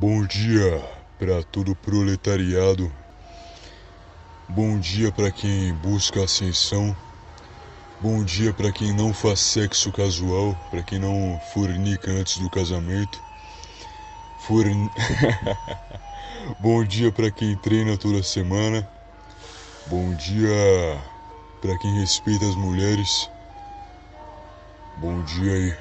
Bom dia para todo o proletariado. Bom dia para quem busca ascensão. Bom dia para quem não faz sexo casual, para quem não fornica antes do casamento. Bom dia para quem treina toda semana. Bom dia para quem respeita as mulheres. Bom dia aí.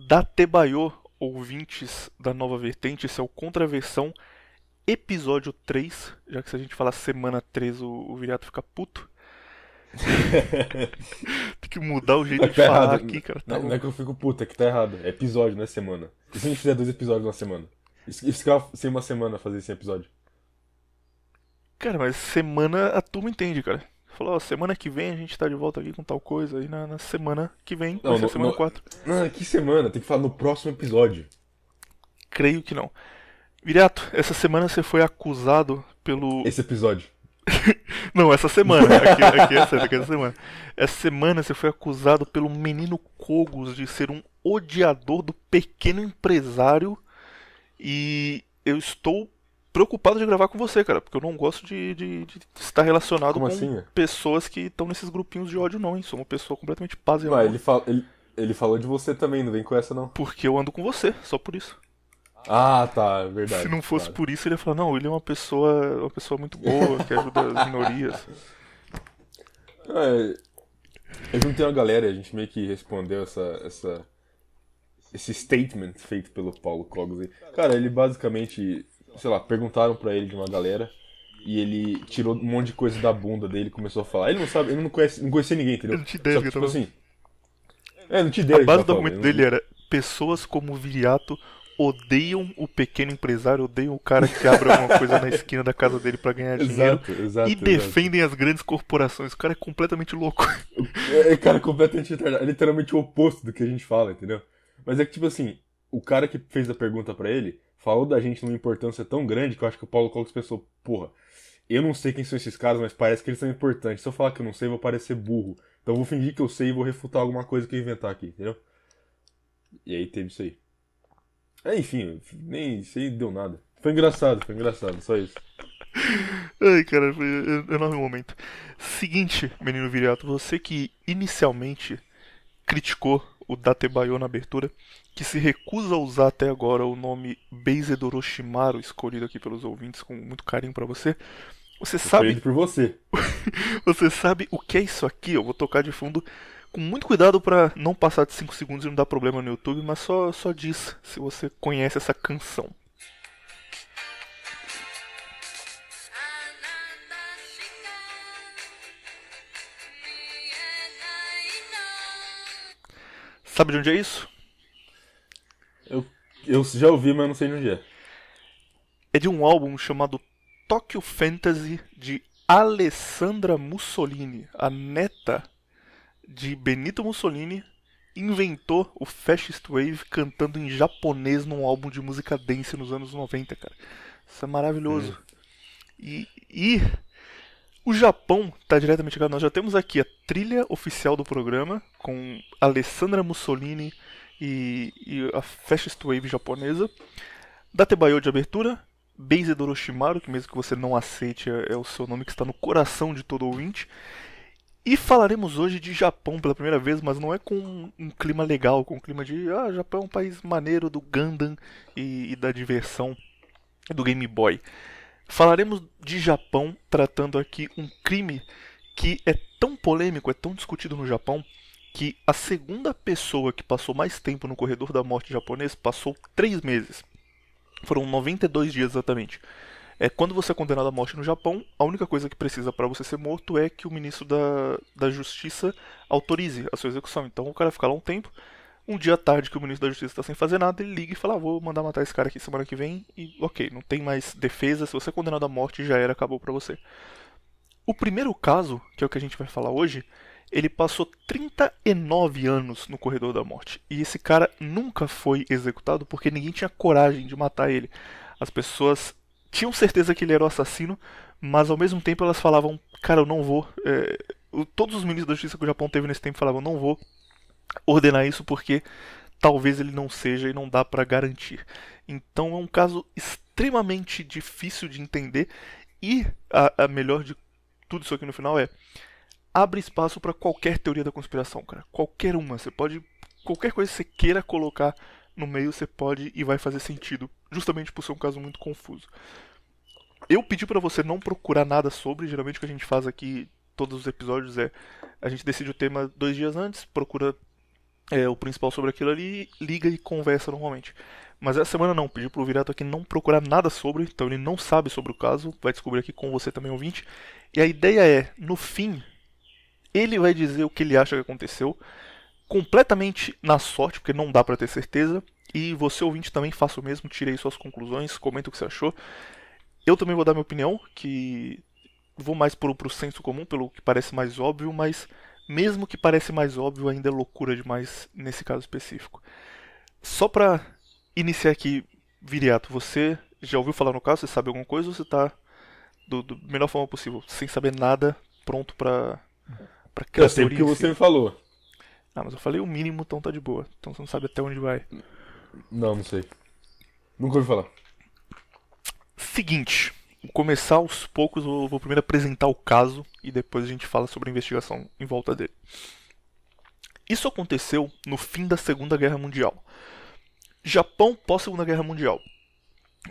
Datebaiô, ouvintes da Nova Vertente, esse é o Contraversão, episódio 3. Já que se a gente falar semana 3 o Viriato fica puto. Tem que mudar o jeito Não, de tá falar errado. aqui, cara. Tá Não é louco. que eu fico puto, é que tá errado. É episódio, não é semana. E se a gente fizer 2 episódios na semana? Isso ficava sem uma semana fazer esse episódio. Cara, mas semana a turma entende, cara. Falou, ó, semana que vem a gente tá de volta aqui com tal coisa. Aí na semana que vem vai Não, ser a semana 4. não, que semana? Tem que falar no próximo episódio. Creio que não. Viriato, essa semana você foi acusado pelo. Esse episódio. Não, essa semana. Aqui é certo, aqui é essa semana. Essa semana você foi acusado pelo menino Cogos de ser um odiador do pequeno empresário. E eu estou preocupado de gravar com você, cara, porque eu não gosto de estar relacionado Como com assim? pessoas que estão nesses grupinhos de ódio, não, hein? Sou uma pessoa completamente paz e Ué, amor. ele falou de você também, não vem com essa não. Porque eu ando com você, só por isso. Ah, tá, é Se verdade. não fosse Claro. por isso, ele ia falar, não, ele é uma pessoa muito boa, que ajuda as minorias. É, eu juntei uma galera e a gente meio que respondeu esse statement feito pelo Paulo Cogos aí. Cara, ele basicamente, sei lá, perguntaram pra ele de uma galera e ele tirou um monte de coisa da bunda dele e começou a falar. Ele não sabe, ele não conhecia ninguém, Eu entendeu? não tinha ideia Só do que, que eu tipo tava. assim, não tinha A ideia do que base tava do falando. argumento dele era: pessoas como o Viriato odeiam o pequeno empresário, odeiam o cara que abre alguma coisa na esquina da casa dele pra ganhar dinheiro Exato, exato, e exato. defendem as grandes corporações. O cara é completamente louco. Cara, completamente retardado. É literalmente o oposto do que a gente fala, entendeu? Mas é que, tipo assim, o cara que fez a pergunta pra ele falou da gente numa importância tão grande que eu acho que o Paulo Cogos pensou, porra, eu não sei quem são esses caras, mas parece que eles são importantes. Se eu falar que eu não sei, eu vou parecer burro. Então eu vou fingir que eu sei e vou refutar alguma coisa que eu inventar aqui, entendeu? E aí teve isso aí. Enfim, nem sei, deu nada. Foi engraçado, só isso. Ai, cara, foi um enorme momento. Seguinte, menino Viriato, você que inicialmente criticou o Datebaiô na abertura, que se recusa a usar até agora o nome Beized Orochimaru, escolhido aqui pelos ouvintes com muito carinho pra você. Você Escolhido sabe, por você. você sabe o que é isso aqui? Eu vou tocar de fundo com muito cuidado pra não passar de 5 segundos e não dar problema no YouTube, mas só diz se você conhece essa canção. Sabe de onde é isso? Eu, eu já ouvi, mas não sei de onde é. É de um álbum chamado Tokyo Fantasy de Alessandra Mussolini, a neta de Benito Mussolini, inventou o Fascist Wave cantando em japonês num álbum de música dance nos anos 90, cara. Isso é maravilhoso. E o Japão está diretamente ligado. Nós já temos aqui a trilha oficial do programa com Alessandra Mussolini e a Fascist Wave japonesa. Datebaiô de abertura, Beized Orochimaru, que mesmo que você não aceite é o seu nome que está no coração de todo ouvinte. E falaremos hoje de Japão pela primeira vez, mas não é com um clima legal, com um clima de Japão é um país maneiro do Gundam e da diversão do Game Boy. Falaremos de Japão tratando aqui um crime que é tão polêmico, é tão discutido no Japão, que a segunda pessoa que passou mais tempo no corredor da morte japonês passou 3 meses. Foram 92 dias exatamente. Quando você é condenado à morte no Japão, a única coisa que precisa para você ser morto é que o ministro da Justiça autorize a sua execução. Então o cara fica lá um tempo, um dia à tarde que o ministro da Justiça está sem fazer nada, ele liga e fala: vou mandar matar esse cara aqui semana que vem, e ok, não tem mais defesa, se você é condenado à morte já era, acabou pra você. O primeiro caso, que é o que a gente vai falar hoje, ele passou 39 anos no corredor da morte. E esse cara nunca foi executado porque ninguém tinha coragem de matar ele. As pessoas tinham certeza que ele era o assassino, mas ao mesmo tempo elas falavam: cara, eu não vou. Todos os ministros da justiça que o Japão teve nesse tempo falavam: não vou ordenar isso porque talvez ele não seja e não dá para garantir. Então é um caso extremamente difícil de entender e a melhor de tudo isso aqui no final é abre espaço para qualquer teoria da conspiração, cara. Qualquer uma, você pode qualquer coisa que você queira colocar no meio, você pode e vai fazer sentido, justamente por ser um caso muito confuso. Eu pedi pra você não procurar nada sobre, geralmente o que a gente faz aqui todos os episódios é a gente decide o tema 2 dias antes, procura o principal sobre aquilo ali, liga e conversa normalmente. Mas essa semana não, pedi pro Virato aqui não procurar nada sobre, então ele não sabe sobre o caso, vai descobrir aqui com você também, ouvinte. E a ideia é, no fim, ele vai dizer o que ele acha que aconteceu, completamente na sorte, porque não dá pra ter certeza. E você, ouvinte, também faça o mesmo, tire aí suas conclusões, comenta o que você achou. Eu também vou dar minha opinião, que vou mais pro senso comum, pelo que parece mais óbvio, mas mesmo que parece mais óbvio, ainda é loucura demais nesse caso específico. Só pra iniciar aqui, Viriato, você já ouviu falar no caso? Você sabe alguma coisa ou você tá do melhor forma possível, sem saber nada, pronto pra criar Eu sei teoria porque em você si? me falou. Ah, mas eu falei o mínimo, então tá de boa. Então você não sabe até onde vai. Não, não sei. Nunca ouvi falar. Seguinte, vou começar aos poucos, eu vou primeiro apresentar o caso e depois a gente fala sobre a investigação em volta dele. Isso aconteceu no fim da Segunda Guerra Mundial. Japão pós-Segunda Guerra Mundial.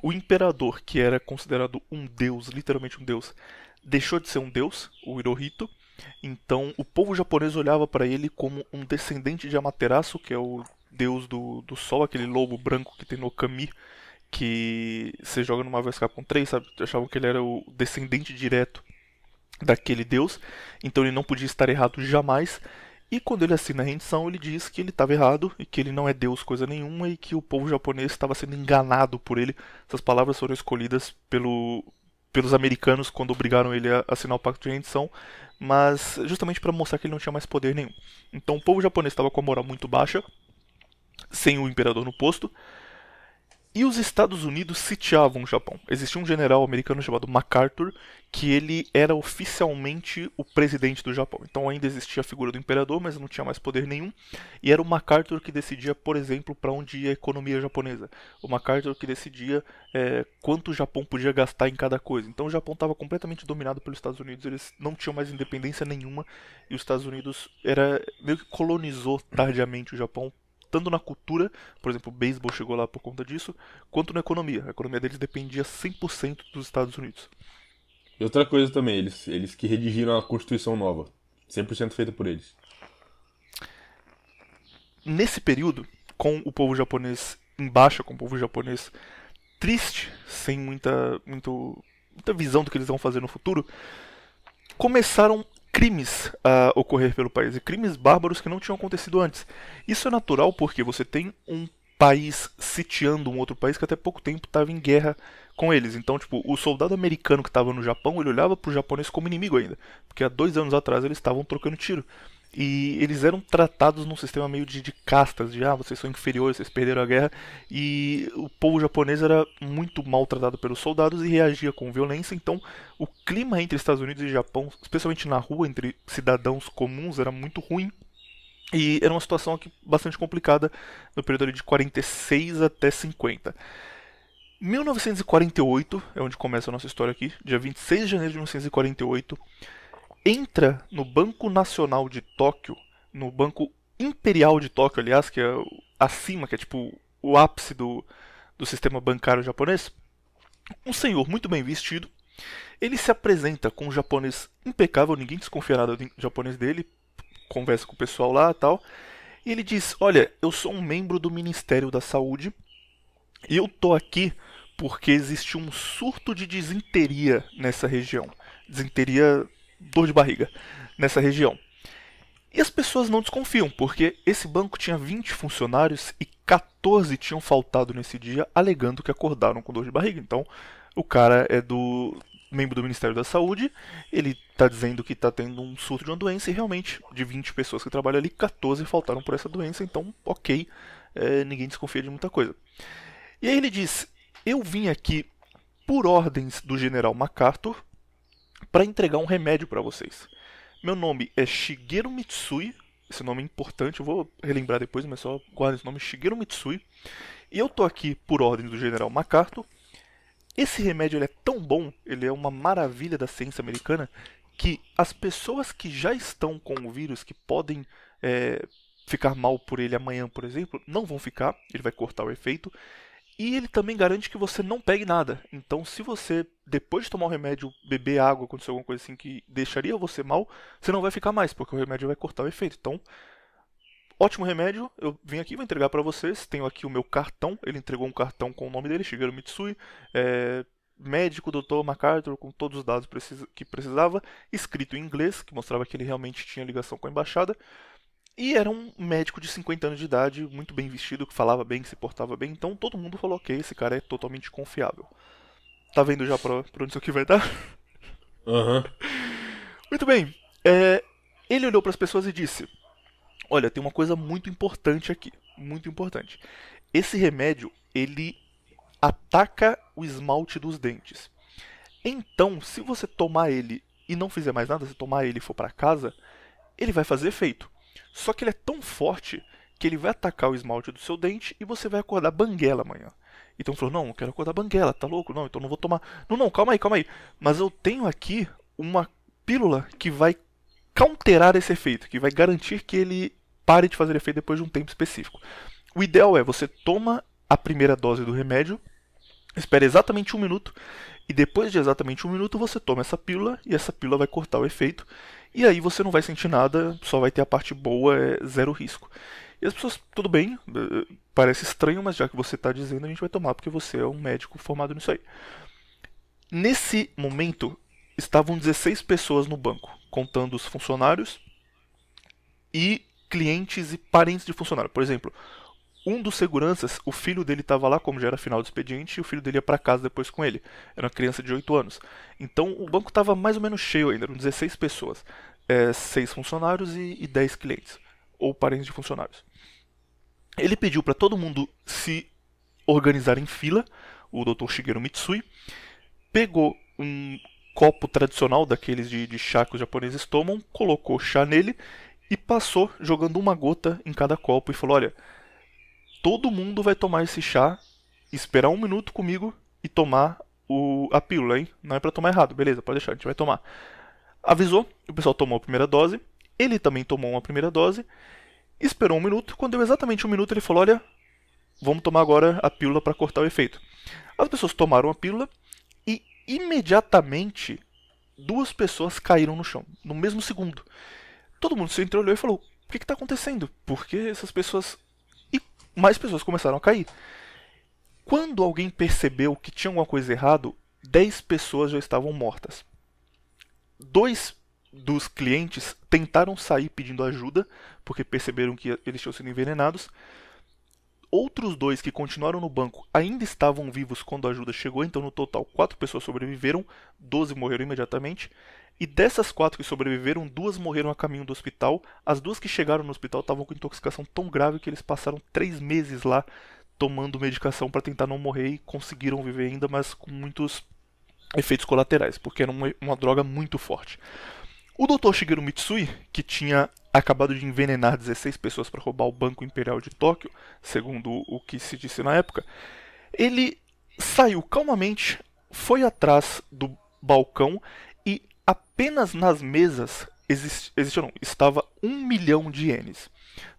O imperador, que era considerado um deus, literalmente um deus, deixou de ser um deus, o Hirohito. Então o povo japonês olhava para ele como um descendente de Amaterasu, que é o deus do sol, aquele lobo branco que tem no Kami, que você joga no Marvel Capcom 3, sabe? Achavam que ele era o descendente direto daquele deus, então ele não podia estar errado jamais. E quando ele assina a rendição, ele diz que ele estava errado e que ele não é Deus coisa nenhuma e que o povo japonês estava sendo enganado por ele. Essas palavras foram escolhidas pelos americanos quando obrigaram ele a assinar o pacto de rendição, mas justamente para mostrar que ele não tinha mais poder nenhum. Então o povo japonês estava com a moral muito baixa, sem o imperador no posto, e os Estados Unidos sitiavam o Japão. Existia um general americano chamado MacArthur, que ele era oficialmente o presidente do Japão. Então ainda existia a figura do imperador, mas não tinha mais poder nenhum. E era o MacArthur que decidia, por exemplo, para onde ia a economia japonesa. O MacArthur que decidia quanto o Japão podia gastar em cada coisa. Então o Japão estava completamente dominado pelos Estados Unidos, eles não tinham mais independência nenhuma. E os Estados Unidos meio que colonizou tardiamente o Japão, tanto na cultura, por exemplo, o beisebol chegou lá por conta disso, quanto na economia. A economia deles dependia 100% dos Estados Unidos. E outra coisa também, eles que redigiram a Constituição nova. 100% feita por eles. Nesse período, com o povo japonês em baixa, com o povo japonês triste, sem muita visão do que eles vão fazer no futuro, começaram crimes a ocorrer pelo país, e crimes bárbaros que não tinham acontecido antes. Isso é natural porque você tem um país sitiando um outro país que até pouco tempo estava em guerra com eles. Então, tipo, o soldado americano que estava no Japão, ele olhava para o japonês como inimigo ainda, porque há 2 anos atrás eles estavam trocando tiro. E eles eram tratados num sistema meio de castas, de vocês são inferiores, vocês perderam a guerra. E o povo japonês era muito maltratado pelos soldados e reagia com violência. Então o clima entre Estados Unidos e Japão, especialmente na rua, entre cidadãos comuns, era muito ruim. E era uma situação aqui bastante complicada no período ali de 46 até 50. 1948 é onde começa a nossa história aqui, dia 26 de janeiro de 1948. Entra no Banco Nacional de Tóquio, no Banco Imperial de Tóquio, aliás, que é acima, que é tipo o ápice do sistema bancário japonês, um senhor muito bem vestido. Ele se apresenta com um japonês impecável, ninguém desconfia nada do japonês dele, conversa com o pessoal lá e tal, e ele diz: olha, eu sou um membro do Ministério da Saúde e eu tô aqui porque existe um surto de disenteria nessa região. Disenteria, dor de barriga, nessa região. E as pessoas não desconfiam, porque esse banco tinha 20 funcionários e 14 tinham faltado nesse dia, alegando que acordaram com dor de barriga. Então, o cara é membro do Ministério da Saúde, ele está dizendo que está tendo um surto de uma doença e realmente, de 20 pessoas que trabalham ali, 14 faltaram por essa doença, então, ok, ninguém desconfia de muita coisa. E aí ele diz: eu vim aqui por ordens do general MacArthur para entregar um remédio para vocês. Meu nome é Shigeru Mitsui, esse nome é importante, eu vou relembrar depois, mas só guarda esse nome, Shigeru Mitsui. E eu tô aqui por ordem do General MacArthur. Esse remédio ele é tão bom, ele é uma maravilha da ciência americana, que as pessoas que já estão com o vírus, que podem ficar mal por ele amanhã, por exemplo, não vão ficar, ele vai cortar o efeito. E ele também garante que você não pegue nada. Então, se você, depois de tomar o remédio, beber água, acontecer alguma coisa assim que deixaria você mal, você não vai ficar mais, porque o remédio vai cortar o efeito. Então, ótimo remédio. Eu vim aqui, vou entregar para vocês. Tenho aqui o meu cartão. Ele entregou um cartão com o nome dele, Shigeru Mitsui. Médico, Dr. MacArthur, com todos os dados que precisava. Escrito em inglês, que mostrava que ele realmente tinha ligação com a embaixada. E era um médico de 50 anos de idade, muito bem vestido, que falava bem, que se portava bem. Então todo mundo falou, ok, esse cara é totalmente confiável. Tá vendo já pra onde isso aqui vai dar? Aham. Muito bem. Ele olhou para as pessoas e disse, olha, tem uma coisa muito importante aqui. Muito importante. Esse remédio, ele ataca o esmalte dos dentes. Então, se você tomar ele e não fizer mais nada, se tomar ele e for para casa, ele vai fazer efeito. Só que ele é tão forte que ele vai atacar o esmalte do seu dente e você vai acordar banguela amanhã. Então falou, não quero acordar banguela, tá louco? Não, então não vou tomar. Não, calma aí. Mas eu tenho aqui uma pílula que vai counterar esse efeito, que vai garantir que ele pare de fazer efeito depois de um tempo específico. O ideal é você toma a primeira dose do remédio, espera exatamente 1 minuto, e depois de exatamente 1 minuto você toma essa pílula, e essa pílula vai cortar o efeito. E aí você não vai sentir nada, só vai ter a parte boa, zero risco. E as pessoas, tudo bem, parece estranho, mas já que você está dizendo, a gente vai tomar, porque você é um médico formado nisso aí. Nesse momento, estavam 16 pessoas no banco, contando os funcionários e clientes e parentes de funcionário. Por exemplo, um dos seguranças, o filho dele estava lá, como já era final do expediente, e o filho dele ia para casa depois com ele. Era uma criança de 8 anos. Então o banco estava mais ou menos cheio ainda, eram 16 pessoas. 6 funcionários e 10 clientes, ou parentes de funcionários. Ele pediu para todo mundo se organizar em fila, o Dr. Shigeru Mitsui, pegou um copo tradicional daqueles de chá que os japoneses tomam, colocou chá nele e passou jogando uma gota em cada copo e falou, olha, todo mundo vai tomar esse chá, esperar 1 minuto comigo e tomar a pílula, hein? Não é pra tomar errado, beleza, pode deixar, a gente vai tomar. Avisou, o pessoal tomou a primeira dose, ele também tomou uma primeira dose, esperou 1 minuto, quando deu exatamente 1 minuto ele falou, olha, vamos tomar agora a pílula para cortar o efeito. As pessoas tomaram a pílula e imediatamente 2 pessoas caíram no chão, no mesmo segundo. Todo mundo se entreolhou e falou, o que está acontecendo? Por que essas pessoas... mais pessoas começaram a cair. Quando alguém percebeu que tinha alguma coisa errada, 10 pessoas já estavam mortas. 2 dos clientes tentaram sair pedindo ajuda, porque perceberam que eles tinham sido envenenados. Outros 2 que continuaram no banco ainda estavam vivos quando a ajuda chegou, então no total 4 pessoas sobreviveram, 12 morreram imediatamente. E dessas 4 que sobreviveram, 2 morreram a caminho do hospital. As 2 que chegaram no hospital estavam com intoxicação tão grave que eles passaram 3 meses lá tomando medicação para tentar não morrer e conseguiram viver ainda, mas com muitos efeitos colaterais, porque era uma droga muito forte. O Dr. Shigeru Mitsui, que tinha acabado de envenenar 16 pessoas para roubar o Banco Imperial de Tóquio, segundo o que se disse na época, ele saiu calmamente, foi atrás do balcão e apenas nas mesas estava 1 milhão de ienes.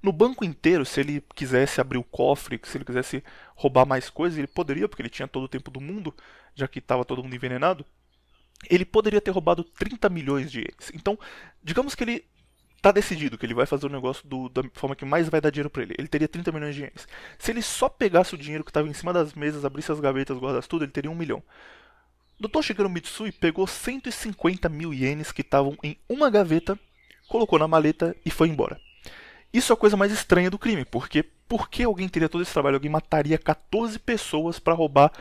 No banco inteiro, se ele quisesse abrir o cofre, se ele quisesse roubar mais coisas, ele poderia, porque ele tinha todo o tempo do mundo, já que estava todo mundo envenenado. Ele poderia ter roubado 30 milhões de ienes. Então, digamos que ele está decidido que ele vai fazer o negócio da forma que mais vai dar dinheiro para ele. Ele teria 30 milhões de ienes. Se ele só pegasse o dinheiro que estava em cima das mesas, abrisse as gavetas, guardasse tudo, ele teria 1 milhão. Dr. Shigeru Mitsui pegou 150 mil ienes que estavam em uma gaveta, colocou na maleta e foi embora. Isso é a coisa mais estranha do crime, porque por que alguém teria todo esse trabalho? Alguém mataria 14 pessoas para roubar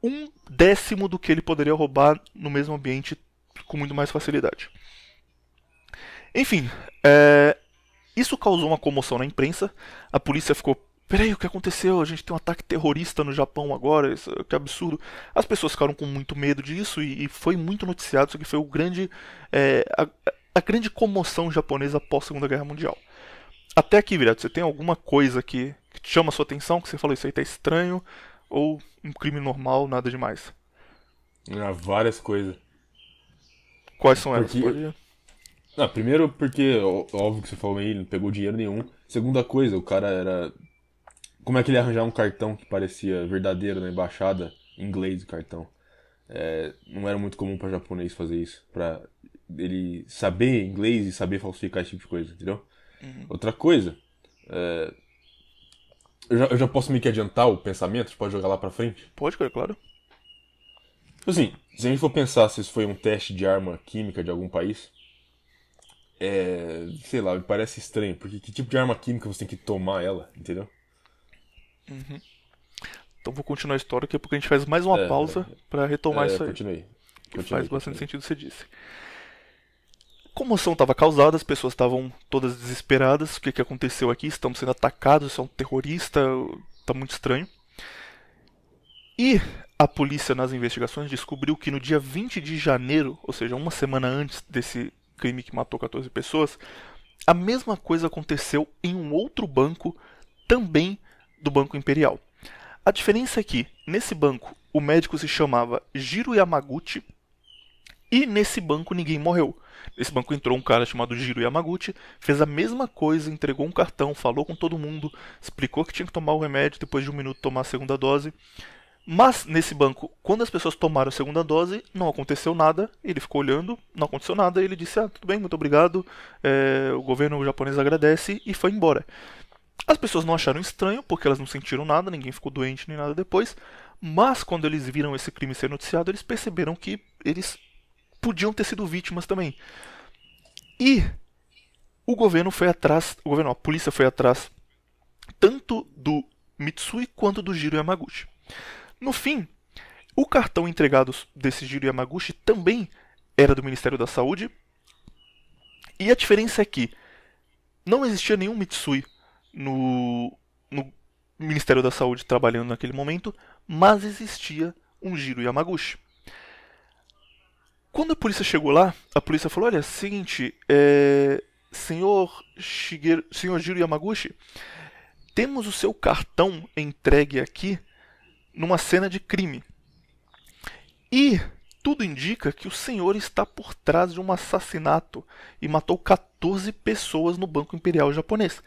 1/10 do que ele poderia roubar no mesmo ambiente com muito mais facilidade. Enfim, isso causou uma comoção na imprensa. A polícia ficou, peraí, o que aconteceu? A gente tem um ataque terrorista no Japão agora, que absurdo. As pessoas ficaram com muito medo disso e foi muito noticiado. Isso aqui foi a grande comoção japonesa após a Segunda Guerra Mundial. Até aqui, Viriato, você tem alguma coisa que te chama a sua atenção, que você falou isso aí tá estranho, ou um crime normal, nada demais? Várias coisas. Quais são elas? Porque. Pode... Primeiro porque, óbvio que você falou aí, ele não pegou dinheiro nenhum. Segunda coisa, o cara era. Como é que ele ia arranjar um cartão que parecia verdadeiro na embaixada, em inglês o cartão? Não era muito comum pra japonês fazer isso. Pra ele saber inglês e saber falsificar esse tipo de coisa, entendeu? Outra coisa, eu já posso meio que adiantar o pensamento, a gente pode jogar lá pra frente? Pode, cara, claro. Assim, se a gente for pensar se isso foi um teste de arma química de algum país, sei lá, me parece estranho, porque que tipo de arma química você tem que tomar ela, entendeu? Então vou continuar a história, daqui a pouco a gente faz mais uma pausa pra retomar isso aí. Continue. Que faz bastante sentido o que você disse. Comoção estava causada, as pessoas estavam todas desesperadas. O que aconteceu aqui? Estamos sendo atacados, isso é um terrorista, tá muito estranho. E a polícia nas investigações descobriu que no dia 20 de janeiro, ou seja, uma semana antes desse crime que matou 14 pessoas, a mesma coisa aconteceu em um outro banco, também do Banco Imperial. A diferença é que, nesse banco, o médico se chamava Jiro Yamaguchi, e nesse banco ninguém morreu. Nesse banco entrou um cara chamado Jiro Yamaguchi, fez a mesma coisa, entregou um cartão, falou com todo mundo, explicou que tinha que tomar o remédio, depois de um minuto tomar a segunda dose. Mas, nesse banco, quando as pessoas tomaram a segunda dose, não aconteceu nada, ele ficou olhando, não aconteceu nada, ele disse, tudo bem, muito obrigado, o governo japonês agradece, e foi embora. As pessoas não acharam estranho, porque elas não sentiram nada, ninguém ficou doente nem nada depois, mas quando eles viram esse crime ser noticiado, eles perceberam que eles podiam ter sido vítimas também. E a polícia foi atrás tanto do Mitsui quanto do Jiro Yamaguchi. No fim, o cartão entregado desse Jiro Yamaguchi também era do Ministério da Saúde, e a diferença é que não existia nenhum Mitsui no Ministério da Saúde trabalhando naquele momento, mas existia um Jiro Yamaguchi. Quando a polícia chegou lá, a polícia falou, olha, seguinte, senhor Jiro Yamaguchi, temos o seu cartão entregue aqui numa cena de crime. E tudo indica que o senhor está por trás de um assassinato e matou 14 pessoas no Banco Imperial japonês.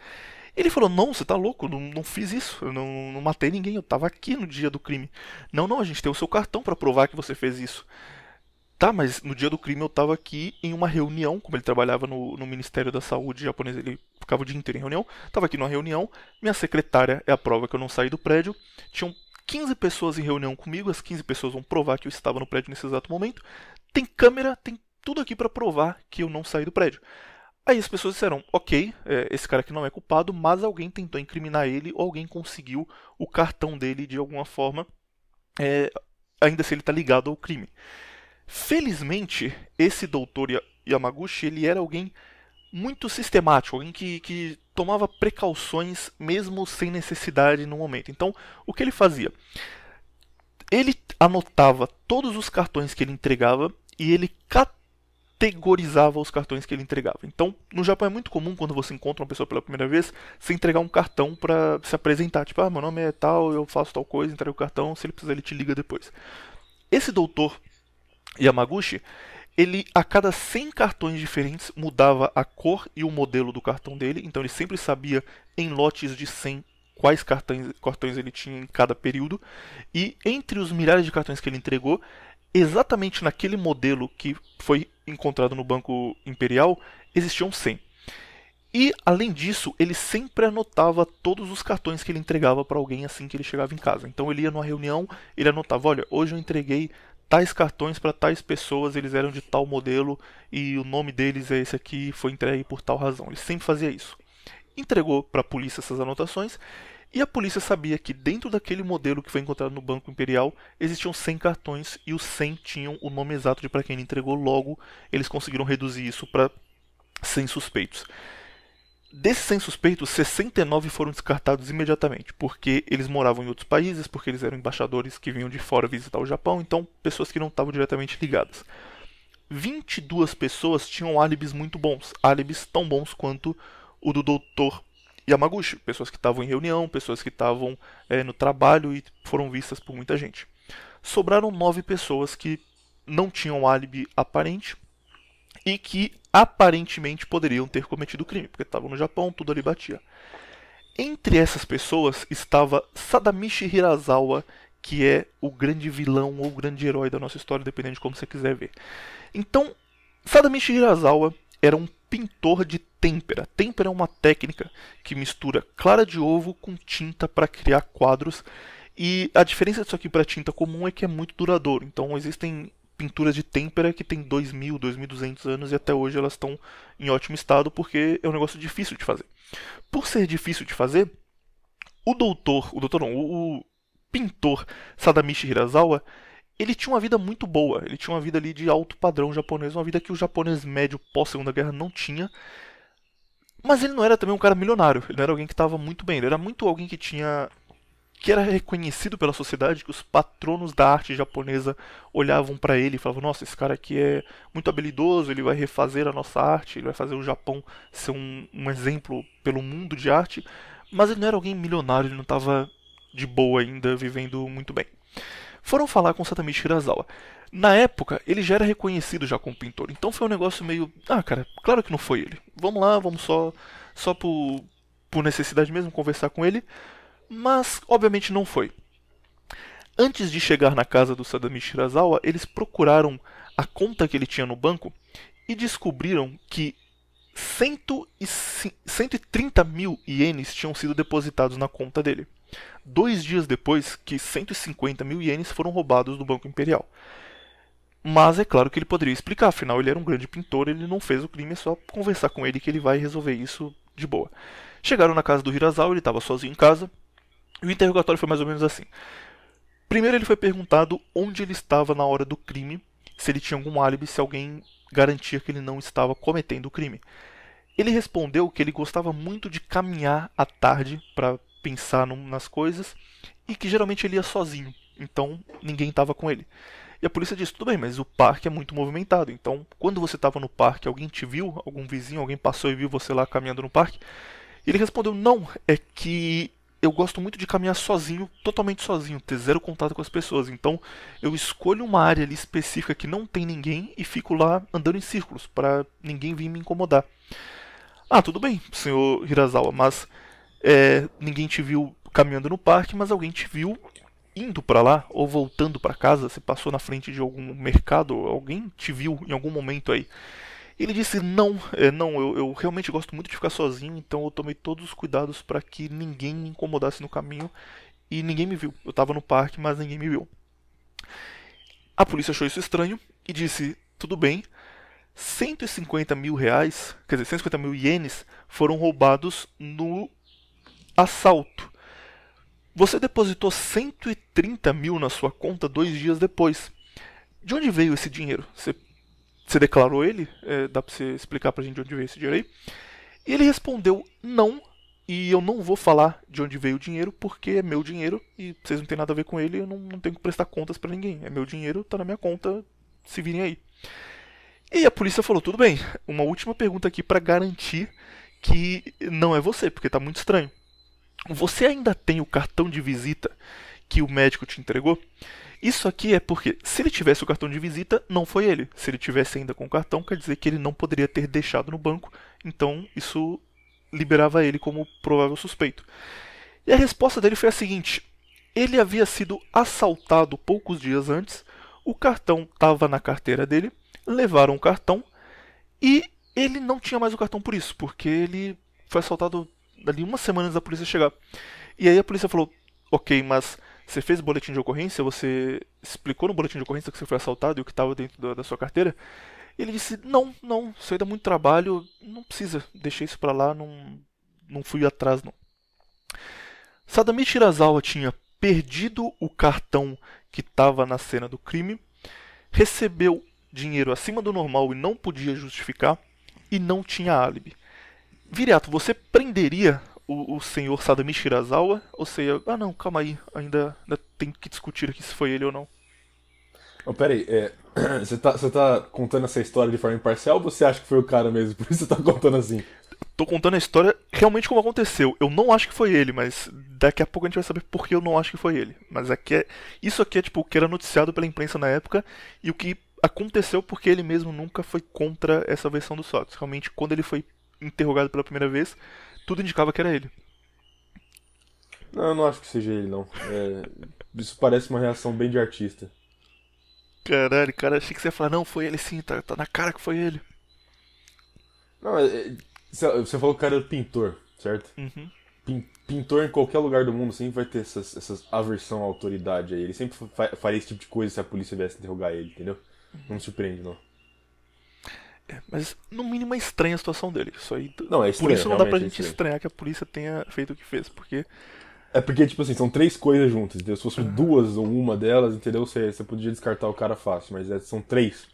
Ele falou, não, você tá louco, não fiz isso, eu não matei ninguém, eu tava aqui no dia do crime. Não, a gente tem o seu cartão para provar que você fez isso. Tá, mas no dia do crime eu tava aqui em uma reunião, como ele trabalhava no Ministério da Saúde japonês, ele ficava o dia inteiro em reunião, tava aqui numa reunião, minha secretária é a prova que eu não saí do prédio, tinham 15 pessoas em reunião comigo, as 15 pessoas vão provar que eu estava no prédio nesse exato momento, tem câmera, tem tudo aqui para provar que eu não saí do prédio. Aí as pessoas disseram, ok, esse cara aqui não é culpado, mas alguém tentou incriminar ele ou alguém conseguiu o cartão dele de alguma forma, ainda se ele está ligado ao crime. Felizmente, esse doutor Yamaguchi, ele era alguém muito sistemático, alguém que tomava precauções mesmo sem necessidade no momento. Então, o que ele fazia? Ele anotava todos os cartões que ele entregava e ele categorizava os cartões que ele entregava. Então, no Japão é muito comum, quando você encontra uma pessoa pela primeira vez, você entregar um cartão para se apresentar. Tipo, meu nome é tal, eu faço tal coisa, entrega o cartão, se ele precisar ele te liga depois. Esse doutor Yamaguchi, ele a cada 100 cartões diferentes mudava a cor e o modelo do cartão dele, então ele sempre sabia em lotes de 100 quais cartões ele tinha em cada período, e entre os milhares de cartões que ele entregou, exatamente naquele modelo que foi encontrado no Banco Imperial, existiam 100. E, além disso, ele sempre anotava todos os cartões que ele entregava para alguém assim que ele chegava em casa. Então ele ia numa reunião, ele anotava, olha, hoje eu entreguei tais cartões para tais pessoas, eles eram de tal modelo e o nome deles é esse aqui, foi entregue por tal razão. Ele sempre fazia isso. Entregou para a polícia essas anotações e a polícia sabia que dentro daquele modelo que foi encontrado no Banco Imperial existiam 100 cartões e os 100 tinham o nome exato de para quem ele entregou, logo eles conseguiram reduzir isso para 100 suspeitos. Desses 100 suspeitos, 69 foram descartados imediatamente, porque eles moravam em outros países, porque eles eram embaixadores que vinham de fora visitar o Japão, então pessoas que não estavam diretamente ligadas. 22 pessoas tinham álibis muito bons, álibis tão bons quanto o do Dr. Yamaguchi, pessoas que estavam em reunião, pessoas que estavam no trabalho e foram vistas por muita gente. Sobraram 9 pessoas que não tinham álibi aparente e que aparentemente poderiam ter cometido o crime, porque estavam no Japão, tudo ali batia. Entre essas pessoas estava Sadamichi Hirasawa, que é o grande vilão ou o grande herói da nossa história, dependendo de como você quiser ver. Então, Sadamichi Hirasawa era um pintor de têmpera. Têmpera é uma técnica que mistura clara de ovo com tinta para criar quadros. E a diferença disso aqui para tinta comum é que é muito duradouro. Então existem pinturas de têmpera que tem 2.000, 2.200 anos e até hoje elas estão em ótimo estado porque é um negócio difícil de fazer. Por ser difícil de fazer, o pintor Sadamichi Hirasawa, ele tinha uma vida muito boa, ele tinha uma vida ali de alto padrão japonês, uma vida que o japonês médio pós-segunda guerra não tinha. Mas ele não era também um cara milionário, ele não era alguém que estava muito bem, ele era muito alguém que era reconhecido pela sociedade, que os patronos da arte japonesa olhavam para ele e falavam: nossa, esse cara aqui é muito habilidoso, ele vai refazer a nossa arte, ele vai fazer o Japão ser um exemplo pelo mundo de arte. Mas ele não era alguém milionário, ele não estava de boa ainda, vivendo muito bem. Foram falar com Sadamichi Hirasawa. Na época, ele já era reconhecido já como pintor, então foi um negócio meio... ah, cara, claro que não foi ele. Vamos lá, vamos só por necessidade mesmo conversar com ele. Mas, obviamente, não foi. Antes de chegar na casa do Sadamichi Hirasawa, eles procuraram a conta que ele tinha no banco e descobriram que 130 mil ienes tinham sido depositados na conta dele. 2 dias depois que 150 mil ienes foram roubados do Banco Imperial. Mas é claro que ele poderia explicar, afinal ele era um grande pintor, ele não fez o crime, é só conversar com ele que ele vai resolver isso de boa. Chegaram na casa do Hirasawa, ele estava sozinho em casa, e o interrogatório foi mais ou menos assim. Primeiro ele foi perguntado onde ele estava na hora do crime, se ele tinha algum álibi, se alguém garantia que ele não estava cometendo o crime. Ele respondeu que ele gostava muito de caminhar à tarde para pensar nas coisas e que geralmente ele ia sozinho, então ninguém estava com ele. E a polícia disse: tudo bem, mas o parque é muito movimentado, então quando você estava no parque, alguém te viu? Algum vizinho, alguém passou e viu você lá caminhando no parque? E ele respondeu: não, é que eu gosto muito de caminhar sozinho, totalmente sozinho, ter zero contato com as pessoas. Então eu escolho uma área ali específica que não tem ninguém e fico lá andando em círculos, para ninguém vir me incomodar. Ah, tudo bem, senhor Hirasawa, mas ninguém te viu caminhando no parque, mas alguém te viu indo para lá ou voltando para casa. Você passou na frente de algum mercado, alguém te viu em algum momento aí. Ele disse: não, eu realmente gosto muito de ficar sozinho, então eu tomei todos os cuidados para que ninguém me incomodasse no caminho e ninguém me viu. Eu estava no parque, mas ninguém me viu. A polícia achou isso estranho e disse: tudo bem, 150 mil reais, quer dizer, 150 mil ienes foram roubados no assalto. Você depositou 130 mil na sua conta 2 dias depois. De onde veio esse dinheiro? Você declarou ele? Dá pra você explicar pra gente de onde veio esse dinheiro aí? E ele respondeu: não, e eu não vou falar de onde veio o dinheiro porque é meu dinheiro e vocês não têm nada a ver com ele, eu não tenho que prestar contas pra ninguém. É meu dinheiro, tá na minha conta, se virem aí. E a polícia falou: tudo bem, uma última pergunta aqui pra garantir que não é você, porque tá muito estranho. Você ainda tem o cartão de visita que o médico te entregou? Isso aqui é porque, se ele tivesse o cartão de visita, não foi ele. Se ele tivesse ainda com o cartão, quer dizer que ele não poderia ter deixado no banco. Então, isso liberava ele como provável suspeito. E a resposta dele foi a seguinte: ele havia sido assaltado poucos dias antes, o cartão estava na carteira dele, levaram o cartão e ele não tinha mais o cartão por isso, porque ele foi assaltado ali 1 semana antes da polícia chegar. E aí a polícia falou: ok, mas você fez boletim de ocorrência? Você explicou no boletim de ocorrência que você foi assaltado e o que estava dentro da sua carteira? E ele disse: não, isso aí dá muito trabalho, não precisa, deixei isso pra lá, não fui atrás não. Sadamichi Hirasawa tinha perdido o cartão que estava na cena do crime, recebeu dinheiro acima do normal e não podia justificar, e não tinha álibi. Viriato, você prenderia o senhor Sadamichi Hirasawa? Ou você ia: ah não, calma aí, ainda tem que discutir aqui se foi ele ou não. Oh, pera aí, você tá contando essa história de forma imparcial ou você acha que foi o cara mesmo? Por isso você tá contando assim? Tô contando a história realmente como aconteceu. Eu não acho que foi ele, mas daqui a pouco a gente vai saber por que eu não acho que foi ele. Mas isso aqui é tipo o que era noticiado pela imprensa na época e o que aconteceu porque ele mesmo nunca foi contra essa versão dos fatos. Realmente, quando ele foi interrogado pela primeira vez, tudo indicava que era ele. Não, eu não acho que seja ele, não. Isso parece uma reação bem de artista. Caralho, cara, achei que você ia falar, não, foi ele sim, tá na cara que foi ele. Não, você falou que o cara era pintor, certo? Uhum. Pintor em qualquer lugar do mundo sempre vai ter essas aversão à autoridade aí. Ele sempre faria esse tipo de coisa se a polícia viesse interrogar ele, entendeu? Não me surpreende, não. Mas no mínimo é estranha a situação dele. Isso aí, Não, é por estranho, isso não dá pra realmente é gente estranho. estranhar que a polícia tenha feito o que fez, porque É porque, tipo assim, são três coisas juntas, entendeu? Se fosse duas ou uma delas, entendeu? Você podia descartar o cara fácil, mas são três.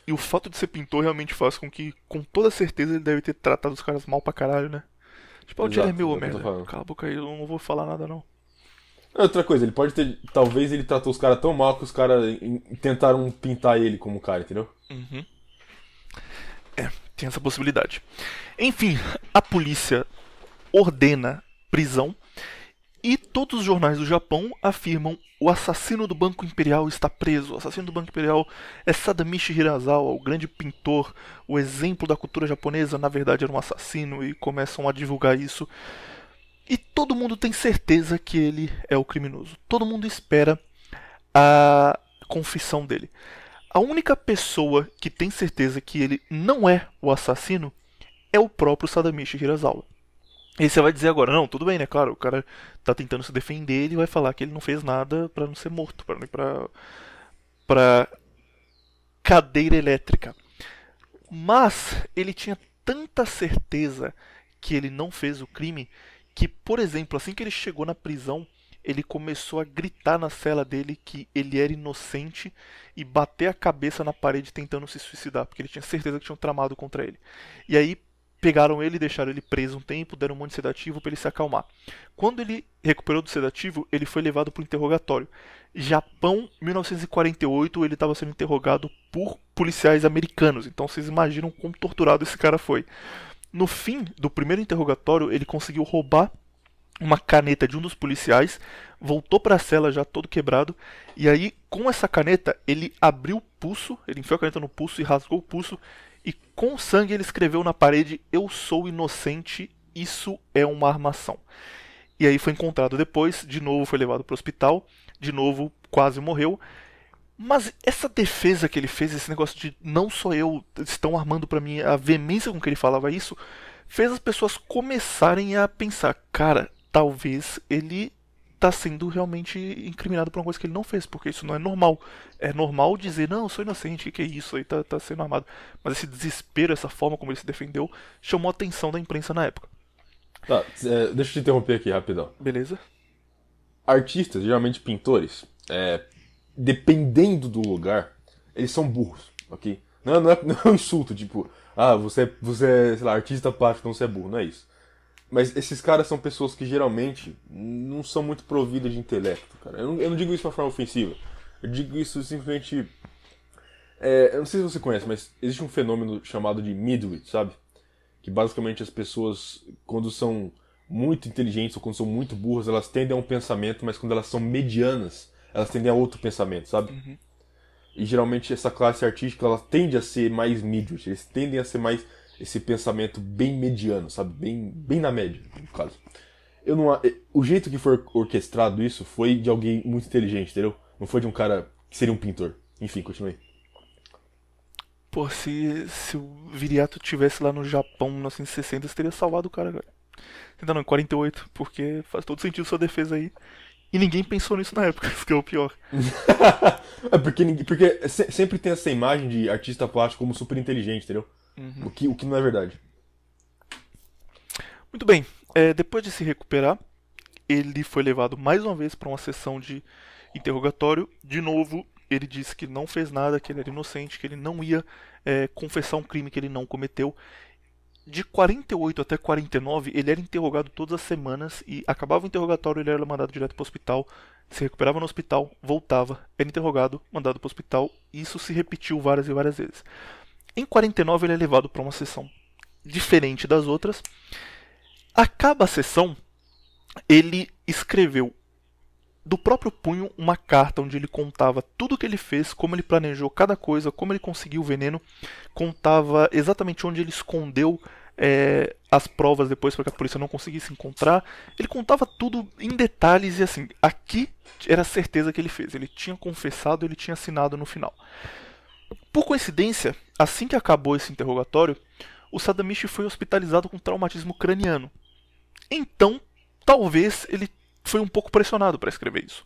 e o fato de ser pintor realmente faz com que, com toda certeza, ele deve ter tratado os caras mal pra caralho, né? Tipo, o dinheiro é Exato, meu, ô é o que eu tô merda. falando. Cala a boca aí, eu não vou falar nada não. Outra coisa, ele pode ter. Talvez ele tratou os caras tão mal que os caras tentaram pintar ele como cara, entendeu? Uhum. Tem essa possibilidade. Enfim, a polícia ordena prisão e todos os jornais do Japão afirmam o assassino do Banco Imperial está preso. O assassino do Banco Imperial é Sadamichi Hirasawa, o grande pintor, o exemplo da cultura japonesa, na verdade era um assassino e começam a divulgar isso. E todo mundo tem certeza que ele é o criminoso. Todo mundo espera a confissão dele. A única pessoa que tem certeza que ele não é o assassino é o próprio Sadamichi Hirasawa. E você vai dizer agora, não, tudo bem, né? Claro, o cara tá tentando se defender e vai falar que ele não fez nada pra não ser morto, pra não ir pra cadeira elétrica. Mas ele tinha tanta certeza que ele não fez o crime que, por exemplo, assim que ele chegou na prisão, ele começou a gritar na cela dele que ele era inocente e bater a cabeça na parede tentando se suicidar, porque ele tinha certeza que tinham tramado contra ele. E aí pegaram ele, deixaram ele preso um tempo, deram um monte de sedativo para ele se acalmar. Quando ele recuperou do sedativo, ele foi levado para o interrogatório. Japão, 1948, ele estava sendo interrogado por policiais americanos. Então vocês imaginam como torturado esse cara foi. No fim do primeiro interrogatório, ele conseguiu roubar uma caneta de um dos policiais, voltou para a cela já todo quebrado, e aí com essa caneta ele abriu o pulso, ele enfiou a caneta no pulso e rasgou o pulso, e com sangue ele escreveu na parede: "Eu sou inocente, isso é uma armação". E aí foi encontrado depois, de novo foi levado para o hospital, de novo quase morreu. Mas essa defesa que ele fez, esse negócio de não sou eu, estão armando para mim, a veemência com que ele falava isso, fez as pessoas começarem a pensar, cara, talvez ele tá sendo realmente incriminado por uma coisa que ele não fez, porque isso não é normal. É normal dizer, não, eu sou inocente, o que é isso aí, tá sendo armado. Mas esse desespero, essa forma como ele se defendeu, chamou a atenção da imprensa na época. Tá, deixa eu te interromper aqui rapidão. Beleza? Artistas, geralmente pintores, dependendo do lugar, eles são burros, ok? Não é um insulto, tipo, você é, sei lá, artista plástico, então você é burro, não é isso. Mas esses caras são pessoas que geralmente não são muito providas de intelecto, cara. Eu não digo isso de uma forma ofensiva. Eu digo isso simplesmente. Eu não sei se você conhece, mas existe um fenômeno chamado de midwit, sabe? Que basicamente as pessoas, quando são muito inteligentes ou quando são muito burras, elas tendem a um pensamento, mas quando elas são medianas, elas tendem a outro pensamento, sabe? Uhum. E geralmente essa classe artística, ela tende a ser mais midwit, eles tendem a ser mais esse pensamento bem mediano, sabe? Bem na média, no caso. O jeito que foi orquestrado isso foi de alguém muito inteligente, entendeu? Não foi de um cara que seria um pintor. Enfim, continue. Pô, se o Viriato tivesse lá no Japão em 1960, você teria salvado o cara, cara. Ainda não, em 48, porque faz todo sentido sua defesa aí. E ninguém pensou nisso na época, isso que é o pior. Porque sempre tem essa imagem de artista plástico como super inteligente, entendeu? Uhum. O que não é verdade. Muito bem, depois de se recuperar, ele foi levado mais uma vez para uma sessão de interrogatório. De novo, ele disse que não fez nada, que ele era inocente, que ele não ia confessar um crime que ele não cometeu. De 48 até 49, ele era interrogado todas as semanas e acabava o interrogatório, ele era mandado direto para o hospital, se recuperava no hospital, voltava, era interrogado, mandado para o hospital. Isso se repetiu várias e várias vezes. Em 49, ele é levado para uma sessão diferente das outras. Acaba a sessão, ele escreveu do próprio punho uma carta onde ele contava tudo o que ele fez, como ele planejou cada coisa, como ele conseguiu o veneno, contava exatamente onde ele escondeu as provas depois para que a polícia não conseguisse encontrar. Ele contava tudo em detalhes e assim, aqui era a certeza que ele fez. Ele tinha confessado, ele tinha assinado no final. Por coincidência, assim que acabou esse interrogatório, o Sadamichi foi hospitalizado com traumatismo craniano. Então, talvez ele foi um pouco pressionado para escrever isso.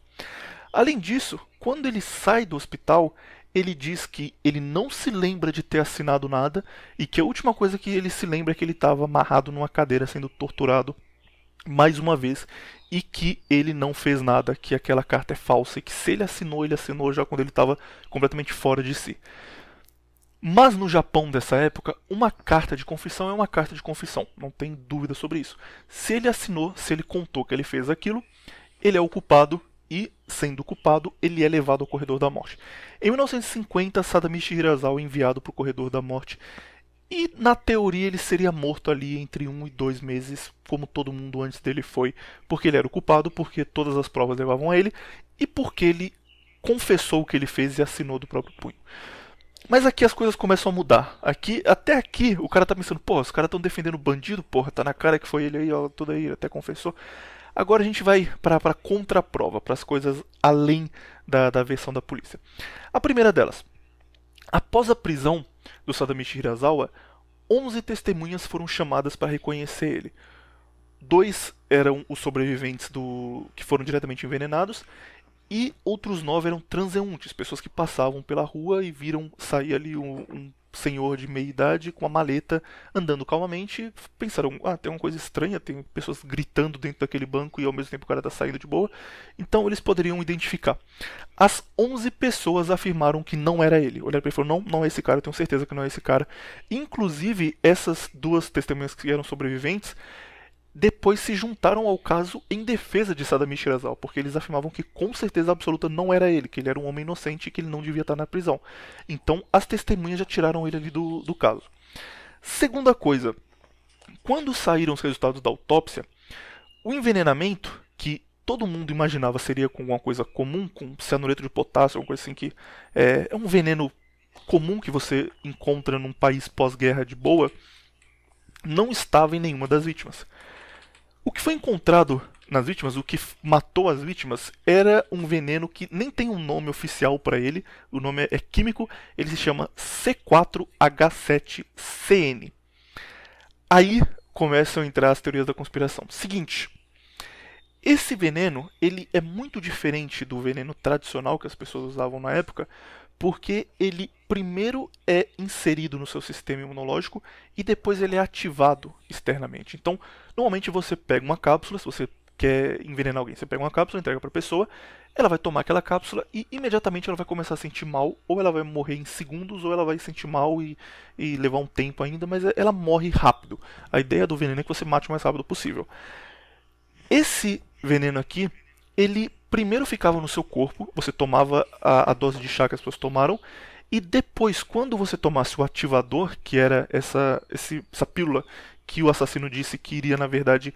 Além disso, quando ele sai do hospital, ele diz que ele não se lembra de ter assinado nada e que a última coisa que ele se lembra é que ele estava amarrado numa cadeira sendo torturado mais uma vez e que ele não fez nada, que aquela carta é falsa e que se ele assinou já quando ele estava completamente fora de si. Mas no Japão dessa época, uma carta de confissão é uma carta de confissão, não tem dúvida sobre isso. Se ele assinou, se ele contou que ele fez aquilo, ele é o culpado e, sendo culpado, ele é levado ao corredor da morte. Em 1950, Sadamichi Hirasawa é enviado para o corredor da morte e, na teoria, ele seria morto ali entre 1 e 2 meses, como todo mundo antes dele foi, porque ele era o culpado, porque todas as provas levavam a ele e porque ele confessou o que ele fez e assinou do próprio punho. Mas aqui as coisas começam a mudar. Até aqui, o cara tá pensando, pô, os caras estão defendendo o bandido, porra, tá na cara que foi ele aí, ó, tudo aí, até confessou. Agora a gente vai pra contraprova, para as coisas além da versão da polícia. A primeira delas. Após a prisão do Sadamichi Hirasawa, 11 testemunhas foram chamadas para reconhecer ele. 2 eram os sobreviventes que foram diretamente envenenados, e outros 9 eram transeuntes, pessoas que passavam pela rua e viram sair ali um senhor de meia idade com uma maleta andando calmamente. Pensaram, tem uma coisa estranha, tem pessoas gritando dentro daquele banco e ao mesmo tempo o cara está saindo de boa. Então eles poderiam identificar. As 11 pessoas afirmaram que não era ele. Olharam para ele e falaram, não é esse cara, eu tenho certeza que não é esse cara. Inclusive, essas 2 testemunhas que eram sobreviventes depois se juntaram ao caso em defesa de Sadamichi Hirasawa, porque eles afirmavam que com certeza absoluta não era ele, que ele era um homem inocente e que ele não devia estar na prisão. Então as testemunhas já tiraram ele ali do caso. Segunda coisa, quando saíram os resultados da autópsia, o envenenamento, que todo mundo imaginava seria com alguma coisa comum, com cianureto de potássio, alguma coisa assim que é um veneno comum que você encontra num país pós-guerra de boa, não estava em nenhuma das vítimas. O que foi encontrado nas vítimas, o que matou as vítimas, era um veneno que nem tem um nome oficial para ele, o nome é químico, ele se chama C4H7CN. Aí começam a entrar as teorias da conspiração. Seguinte, esse veneno ele é muito diferente do veneno tradicional que as pessoas usavam na época, porque ele primeiro é inserido no seu sistema imunológico e depois ele é ativado externamente. Então, normalmente você pega uma cápsula, se você quer envenenar alguém, você pega uma cápsula, entrega para a pessoa, ela vai tomar aquela cápsula e imediatamente ela vai começar a sentir mal, ou ela vai morrer em segundos, ou ela vai sentir mal e levar um tempo ainda, mas ela morre rápido. A ideia do veneno é que você mate o mais rápido possível. Esse veneno aqui, ele primeiro ficava no seu corpo, você tomava a dose de chá que as pessoas tomaram, e depois, quando você tomasse o ativador, que era essa pílula que o assassino disse que iria, na verdade,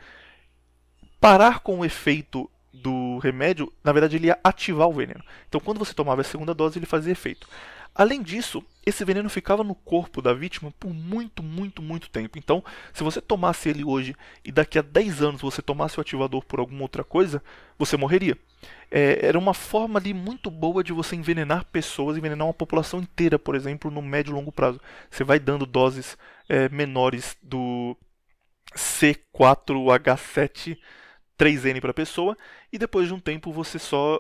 parar com o efeito do remédio, na verdade ele ia ativar o veneno. Então quando você tomava a segunda dose, ele fazia efeito. Além disso, esse veneno ficava no corpo da vítima por muito, muito, muito tempo. Então, se você tomasse ele hoje e daqui a 10 anos você tomasse o ativador por alguma outra coisa, você morreria. Era uma forma ali muito boa de você envenenar pessoas, envenenar uma população inteira, por exemplo, no médio e longo prazo. Você vai dando doses menores do C4H7-3N para a pessoa e depois de um tempo você só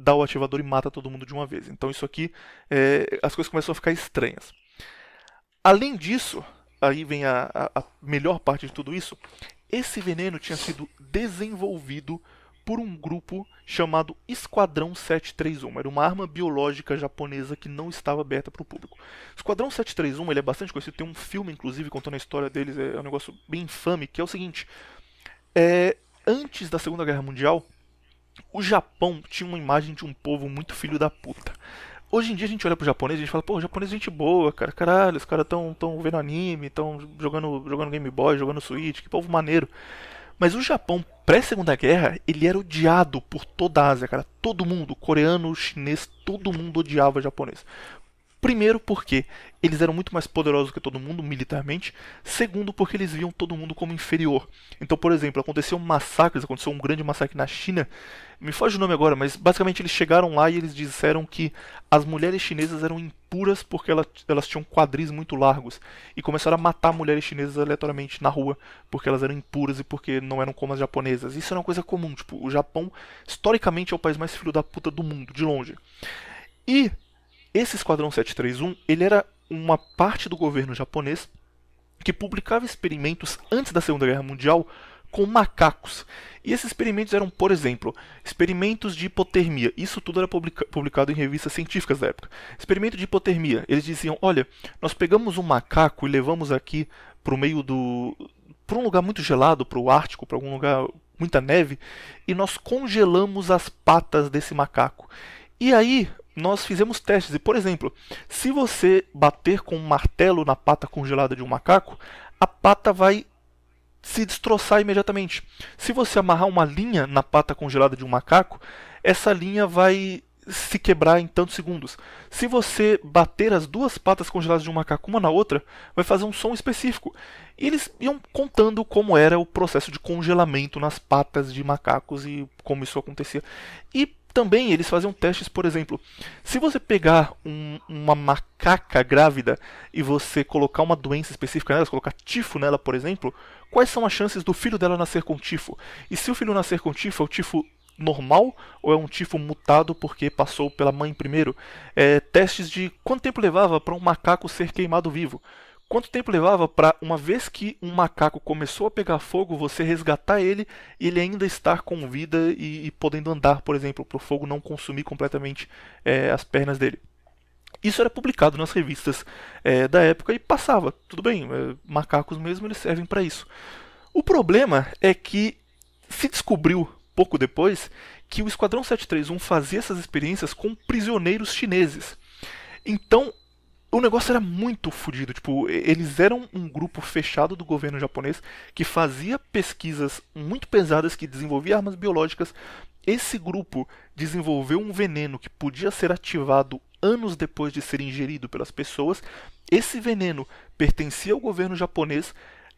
dá o ativador e mata todo mundo de uma vez. Então isso aqui, as coisas começam a ficar estranhas. Além disso, aí vem a melhor parte de tudo isso, esse veneno tinha sido desenvolvido por um grupo chamado Esquadrão 731. Era uma arma biológica japonesa que não estava aberta para o público. O Esquadrão 731 ele é bastante conhecido, tem um filme inclusive contando a história deles, é um negócio bem infame, que é o seguinte, antes da Segunda Guerra Mundial, o Japão tinha uma imagem de um povo muito filho da puta. hoje em dia a gente olha pro japonês e a gente fala, pô, o japonês é gente boa, cara, caralho, os caras tão vendo anime, tão jogando Game Boy, jogando Switch, que povo maneiro. Mas o Japão, pré-Segunda Guerra, ele era odiado por toda a Ásia, cara. Todo mundo, coreano, chinês, todo mundo odiava o japonês. Primeiro porque eles eram muito mais poderosos que todo mundo militarmente. Segundo porque eles viam todo mundo como inferior. Então, por exemplo, aconteceu um grande massacre na China. Me foge o nome agora, mas basicamente eles chegaram lá e eles disseram que as mulheres chinesas eram impuras porque elas tinham quadris muito largos. E começaram a matar mulheres chinesas aleatoriamente na rua porque elas eram impuras e porque não eram como as japonesas. Isso era uma coisa comum. Tipo, o Japão, historicamente, é o país mais filho da puta do mundo, de longe. E esse Esquadrão 731, ele era uma parte do governo japonês que publicava experimentos antes da Segunda Guerra Mundial com macacos. E esses experimentos eram, por exemplo, experimentos de hipotermia. Isso tudo era publicado em revistas científicas da época. Experimento de hipotermia. Eles diziam, olha, nós pegamos um macaco e levamos aqui para um lugar muito gelado, para o Ártico, para algum lugar muita neve, e nós congelamos as patas desse macaco. E aí nós fizemos testes e, por exemplo, se você bater com um martelo na pata congelada de um macaco, a pata vai se destroçar imediatamente. Se você amarrar uma linha na pata congelada de um macaco, essa linha vai se quebrar em tantos segundos. Se você bater as duas patas congeladas de um macaco uma na outra, vai fazer um som específico. E eles iam contando como era o processo de congelamento nas patas de macacos e como isso acontecia. E também eles faziam testes, por exemplo, se você pegar uma macaca grávida e você colocar uma doença específica nela, colocar tifo nela, por exemplo, quais são as chances do filho dela nascer com tifo? E se o filho nascer com tifo, é o tifo normal ou é um tifo mutado porque passou pela mãe primeiro? Testes de quanto tempo levava para um macaco ser queimado vivo. Quanto tempo levava para, uma vez que um macaco começou a pegar fogo, você resgatar ele e ele ainda estar com vida e podendo andar, por exemplo, para o fogo não consumir completamente as pernas dele. Isso era publicado nas revistas da época e passava. Tudo bem, macacos mesmo eles servem para isso. O problema é que se descobriu pouco depois que o Esquadrão 731 fazia essas experiências com prisioneiros chineses. Então, o negócio era muito fodido, tipo, eles eram um grupo fechado do governo japonês que fazia pesquisas muito pesadas, que desenvolvia armas biológicas. Esse grupo desenvolveu um veneno que podia ser ativado anos depois de ser ingerido pelas pessoas. Esse veneno pertencia ao governo japonês.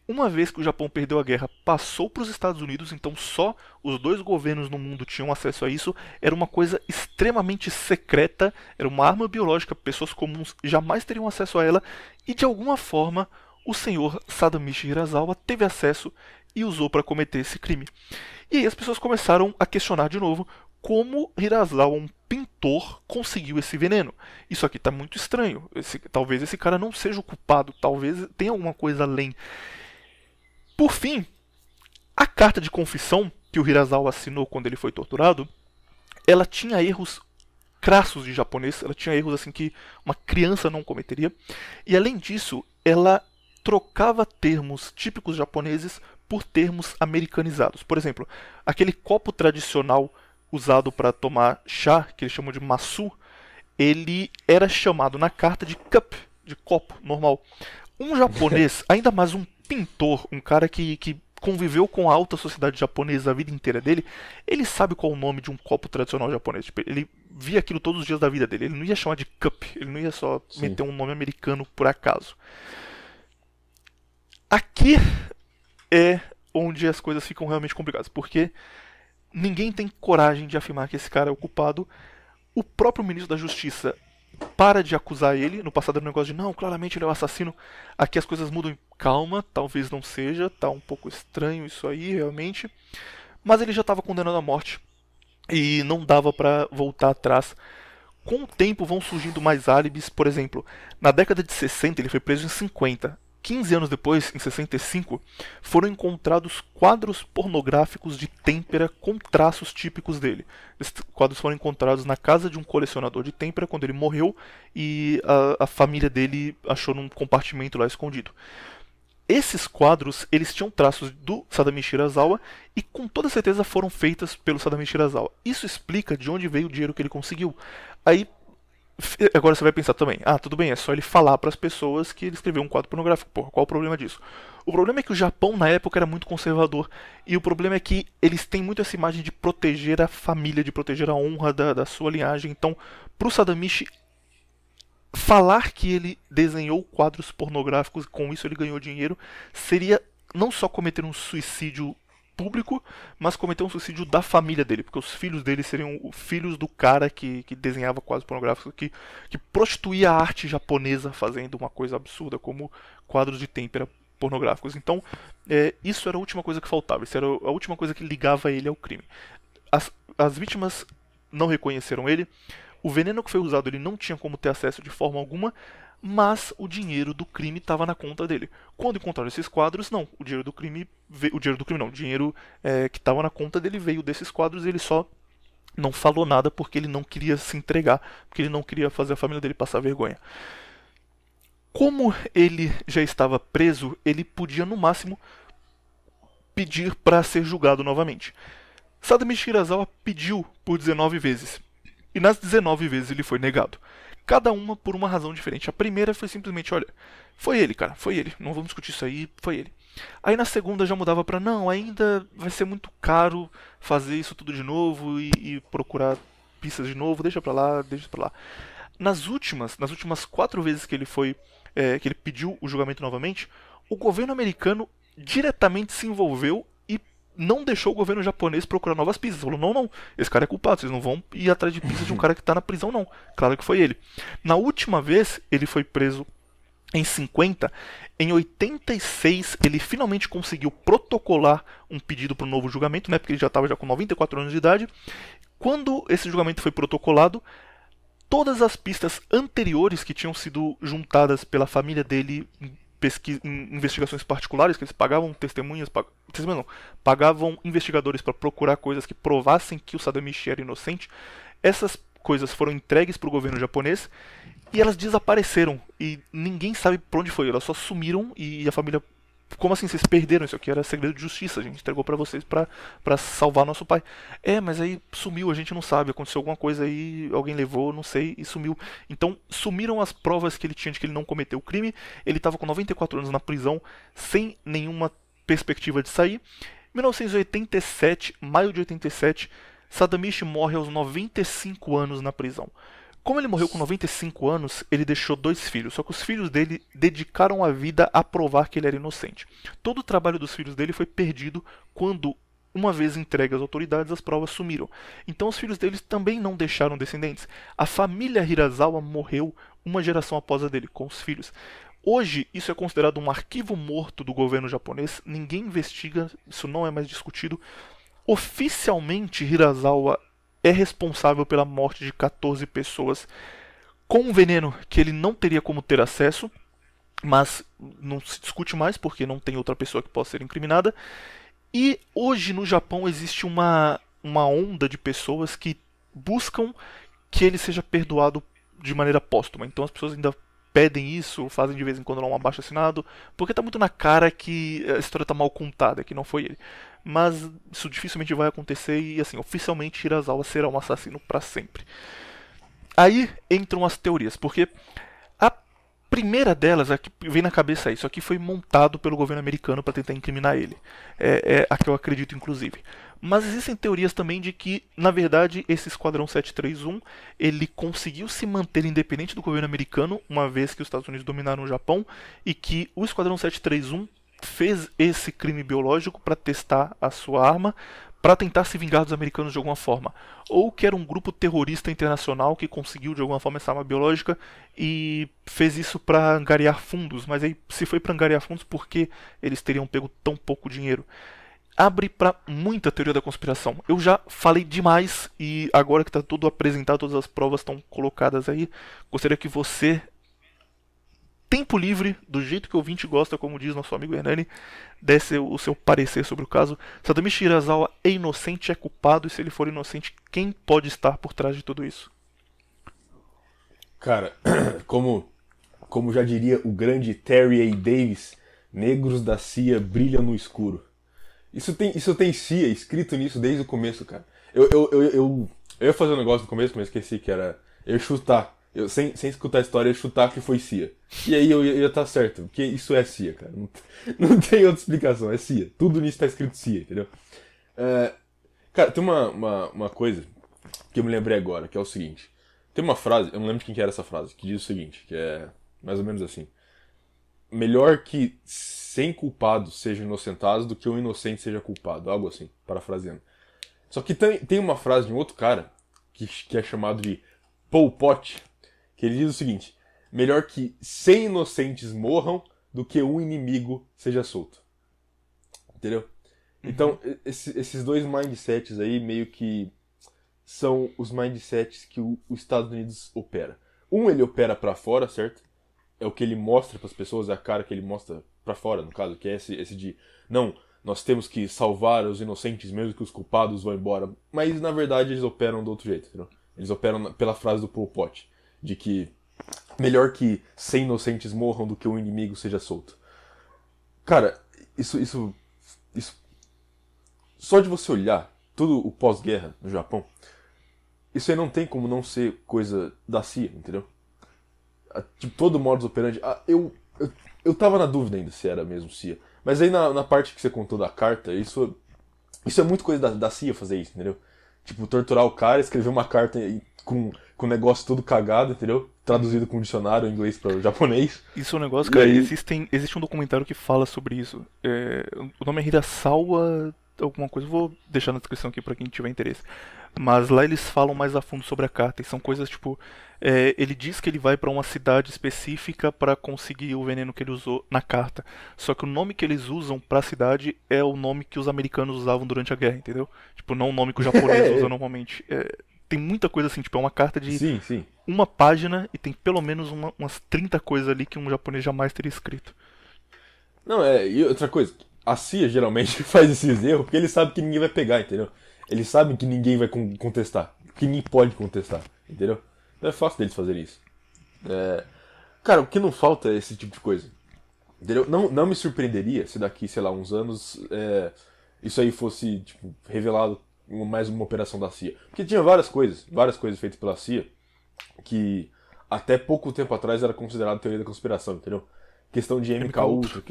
Uma vez que o Japão perdeu a guerra, passou para os Estados Unidos, então só os dois governos no mundo tinham acesso a isso. Era uma coisa extremamente secreta, era uma arma biológica, pessoas comuns jamais teriam acesso a ela, e de alguma forma o senhor Sadamichi Hirasawa teve acesso e usou para cometer esse crime. E aí as pessoas começaram a questionar de novo como Hirasawa, um pintor, conseguiu esse veneno. Isso aqui está muito estranho, talvez esse cara não seja o culpado, talvez tenha alguma coisa além. Por fim, a carta de confissão que o Hirasawa assinou quando ele foi torturado, ela tinha erros crassos de japonês, ela tinha erros assim que uma criança não cometeria, e além disso, ela trocava termos típicos japoneses por termos americanizados. Por exemplo, aquele copo tradicional usado para tomar chá, que eles chamam de masu, ele era chamado na carta de cup, de copo normal. Um japonês, ainda mais um pintor, um cara que conviveu com a alta sociedade japonesa a vida inteira dele, ele sabe qual é o nome de um copo tradicional japonês. Tipo, ele via aquilo todos os dias da vida dele. Ele não ia chamar de cup, ele não ia só meter um nome americano por acaso. Aqui é onde as coisas ficam realmente complicadas, porque ninguém tem coragem de afirmar que esse cara é o culpado. O próprio ministro da Justiça para de acusar ele. No passado era um negócio de, não, claramente ele é o assassino. Aqui as coisas mudam. Calma, talvez não seja, tá um pouco estranho isso aí, realmente. Mas ele já estava condenado à morte e não dava para voltar atrás. Com o tempo vão surgindo mais álibis. Por exemplo, na década de 60 ele foi preso em 50. 15 anos depois, em 65, foram encontrados quadros pornográficos de têmpera com traços típicos dele. Esses quadros foram encontrados na casa de um colecionador de têmpera quando ele morreu e a família dele achou num compartimento lá escondido. Esses quadros, eles tinham traços do Sadamichi Hirasawa e com toda certeza foram feitos pelo Sadamichi Hirasawa. Isso explica de onde veio o dinheiro que ele conseguiu. Aí Agora você vai pensar também, tudo bem, é só ele falar para as pessoas que ele escreveu um quadro pornográfico. Porra, qual o problema disso? O problema é que o Japão na época era muito conservador. E o problema é que eles têm muito essa imagem de proteger a família, de proteger a honra da sua linhagem. Então, pro Sadamichi, falar que ele desenhou quadros pornográficos e com isso ele ganhou dinheiro seria não só cometer um suicídio público, mas cometer um suicídio da família dele, porque os filhos dele seriam filhos do cara que desenhava quadros pornográficos, que prostituía a arte japonesa fazendo uma coisa absurda como quadros de têmpera pornográficos. Então, isso era a última coisa que faltava, isso era a última coisa que ligava ele ao crime. As vítimas não reconheceram ele, o veneno que foi usado ele não tinha como ter acesso de forma alguma, mas o dinheiro do crime estava na conta dele. Quando encontraram esses quadros, não. O dinheiro do crime não. O dinheiro que estava na conta dele veio desses quadros e ele só não falou nada porque ele não queria se entregar, porque ele não queria fazer a família dele passar vergonha. Como ele já estava preso, ele podia no máximo pedir para ser julgado novamente. Sadamichi Hirasawa pediu por 19 vezes. E nas 19 vezes ele foi negado. Cada uma por uma razão diferente. A primeira foi simplesmente, olha, foi ele, cara, foi ele. Não vamos discutir isso aí, foi ele. Aí na segunda já mudava pra, não, ainda vai ser muito caro fazer isso tudo de novo e procurar pistas de novo, deixa pra lá, deixa pra lá. Nas últimas 4 vezes que ele foi, que ele pediu o julgamento novamente, o governo americano diretamente se envolveu e não deixou o governo japonês procurar novas pistas. Falou, não, esse cara é culpado, vocês não vão ir atrás de pistas de um cara que tá na prisão, não. Claro que foi ele. Na última vez, ele foi preso em 50. Em 86, ele finalmente conseguiu protocolar um pedido para um novo julgamento, né, porque ele já estava com 94 anos de idade. Quando esse julgamento foi protocolado, todas as pistas anteriores que tinham sido juntadas pela família dele em investigações particulares, que eles pagavam testemunhas, pagavam investigadores para procurar coisas que provassem que o Sadamichi era inocente, essas coisas foram entregues para o governo japonês e elas desapareceram e ninguém sabe para onde foi, elas só sumiram e a família, como assim vocês perderam isso aqui? Era segredo de justiça, a gente entregou pra vocês pra salvar nosso pai. Mas aí sumiu, a gente não sabe, aconteceu alguma coisa aí, alguém levou, não sei, e sumiu. Então sumiram as provas que ele tinha de que ele não cometeu o crime, ele tava com 94 anos na prisão, sem nenhuma perspectiva de sair. 1987, maio de 87, Sadamichi morre aos 95 anos na prisão. Como ele morreu com 95 anos, ele deixou 2 filhos, só que os filhos dele dedicaram a vida a provar que ele era inocente. Todo o trabalho dos filhos dele foi perdido quando, uma vez entregue às autoridades, as provas sumiram. Então os filhos deles também não deixaram descendentes. A família Hirasawa morreu uma geração após a dele, com os filhos. Hoje, isso é considerado um arquivo morto do governo japonês, ninguém investiga, isso não é mais discutido. Oficialmente, Hirasawa é responsável pela morte de 14 pessoas com um veneno que ele não teria como ter acesso, mas não se discute mais porque não tem outra pessoa que possa ser incriminada. E hoje no Japão existe uma onda de pessoas que buscam que ele seja perdoado de maneira póstuma. Então as pessoas ainda pedem isso, fazem de vez em quando lá um abaixo-assinado, porque tá muito na cara que a história tá mal contada, que não foi ele. Mas isso dificilmente vai acontecer e, assim, oficialmente Hirasawa será um assassino para sempre. Aí entram as teorias, porque a primeira delas, a que vem na cabeça é isso aqui foi montado pelo governo americano para tentar incriminar ele. É a que eu acredito, inclusive. Mas existem teorias também de que, na verdade, esse Esquadrão 731, ele conseguiu se manter independente do governo americano, uma vez que os Estados Unidos dominaram o Japão, e que o Esquadrão 731 fez esse crime biológico para testar a sua arma, para tentar se vingar dos americanos de alguma forma. Ou que era um grupo terrorista internacional que conseguiu de alguma forma essa arma biológica e fez isso para angariar fundos. Mas aí, se foi para angariar fundos, por que eles teriam pego tão pouco dinheiro? Abre para muita teoria da conspiração. Eu já falei demais e agora que está tudo apresentado, todas as provas estão colocadas aí, gostaria que você, tempo livre, do jeito que o ouvinte gosta, como diz nosso amigo Hernani, desse o seu parecer sobre o caso. Sadamichi Hirasawa é inocente, é culpado, e se ele for inocente, quem pode estar por trás de tudo isso? Cara, como já diria o grande Terry A. Davis, negros da CIA brilham no escuro. Isso tem CIA escrito nisso desde o começo, cara. Eu ia fazer um negócio no começo, mas esqueci que era... Eu ia chutar sem escutar a história, chutar que foi CIA. E aí eu ia estar certo, porque isso é CIA, cara. Não tem outra explicação, é CIA. Tudo nisso tá escrito CIA, entendeu? Cara, tem uma coisa que eu me lembrei agora, que é o seguinte. Tem uma frase, eu não lembro de quem que era essa frase, que diz o seguinte, que é mais ou menos assim. Melhor que 100 culpados sejam inocentados do que um inocente seja culpado. Algo assim, parafraseando. Só que tem uma frase de um outro cara, que é chamado de Pol Pot, que ele diz o seguinte: melhor que 100 inocentes morram do que um inimigo seja solto. Entendeu? Então, esses dois mindsets aí meio que são os mindsets que os Estados Unidos opera. Ele opera pra fora, certo? É o que ele mostra pras pessoas, é a cara que ele mostra pra fora, no caso, que é esse de, não, nós temos que salvar os inocentes mesmo que os culpados vão embora. Mas, na verdade, eles operam do outro jeito, entendeu? Eles operam pela frase do Pol Pot, de que melhor que 100 inocentes morram do que um inimigo seja solto. Cara, isso só de você olhar tudo o pós-guerra no Japão, isso aí não tem como não ser coisa da CIA, entendeu? Tipo, todo o modus operandi. Eu tava na dúvida ainda se era mesmo CIA. Mas aí na parte que você contou da carta, isso é muito coisa da CIA fazer isso, entendeu? Tipo, torturar o cara, escrever uma carta com o negócio todo cagado, entendeu? Traduzido com um dicionário em inglês para o japonês. Isso é um negócio, cara, aí... existe um documentário que fala sobre isso. O nome é Hirasawa alguma coisa, vou deixar na descrição aqui pra quem tiver interesse. Mas lá eles falam mais a fundo sobre a carta, e são coisas tipo... ele diz que ele vai pra uma cidade específica pra conseguir o veneno que ele usou na carta. Só que o nome que eles usam pra cidade é o nome que os americanos usavam durante a guerra, entendeu? Tipo, não o nome que o japonês usa normalmente. Tem muita coisa assim, tipo, é uma carta de Sim. uma página e tem pelo menos umas 30 coisas ali que um japonês jamais teria escrito. Não, e outra coisa, a CIA geralmente faz esses erros porque eles sabem que ninguém vai pegar, entendeu? Eles sabem que ninguém vai contestar, que ninguém pode contestar, entendeu? Então é fácil deles fazerem isso. Cara, o que não falta é esse tipo de coisa, entendeu? Não me surpreenderia se daqui, sei lá, uns anos isso aí fosse, tipo, revelado mais uma operação da CIA. Porque tinha várias coisas feitas pela CIA que até pouco tempo atrás era considerado teoria da conspiração, entendeu? Questão de MK Ultra,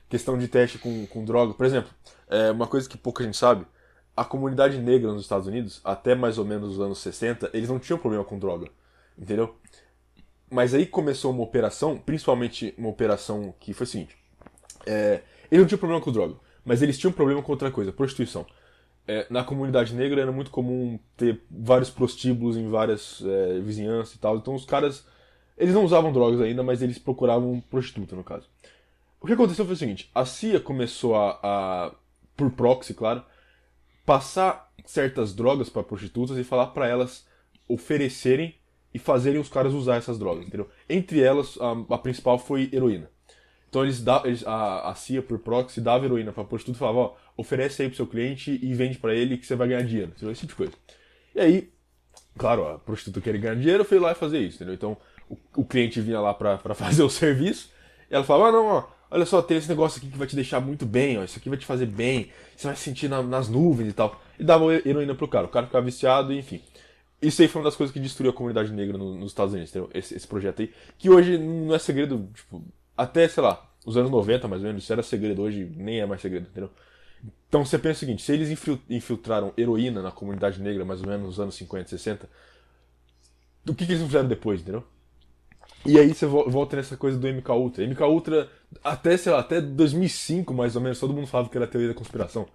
questão de teste com droga. Por exemplo, uma coisa que pouca gente sabe, a comunidade negra nos Estados Unidos, até mais ou menos os anos 60, eles não tinham problema com droga, entendeu? Mas aí começou uma operação, principalmente uma operação que foi o seguinte, eles não tinham problema com droga, mas eles tinham problema com outra coisa, prostituição. Na comunidade negra era muito comum ter vários prostíbulos em várias vizinhanças e tal, então os caras, eles não usavam drogas ainda, mas eles procuravam prostituta, no caso. O que aconteceu foi o seguinte, a CIA começou por proxy, claro, passar certas drogas para prostitutas e falar para elas oferecerem e fazerem os caras usar essas drogas, entendeu? Entre elas, a principal foi heroína. Então a CIA por proxy dava heroína pra prostituta e falava, ó, oferece aí pro seu cliente e vende pra ele que você vai ganhar dinheiro, entendeu? Esse tipo de coisa. E aí, claro, a prostituta queria ganhar dinheiro, foi lá e fazer isso, entendeu? Então o cliente vinha lá pra fazer o serviço e ela falava, não, ó, olha só, tem esse negócio aqui que vai te deixar muito bem, ó, isso aqui vai te fazer bem, você vai se sentir nas nuvens e tal. E dava heroína pro cara, o cara ficava viciado e enfim. Isso aí foi uma das coisas que destruiu a comunidade negra nos Estados Unidos, entendeu? Esse projeto aí, que hoje não é segredo, tipo, até, sei lá, os anos 90 mais ou menos, isso era segredo, hoje nem é mais segredo, entendeu? Então você pensa o seguinte, se eles infiltraram heroína na comunidade negra mais ou menos nos anos 50, 60, o que eles não fizeram depois, entendeu? E aí você volta nessa coisa do MK Ultra. MK Ultra, até, sei lá, até 2005 mais ou menos, todo mundo falava que era teoria da conspiração.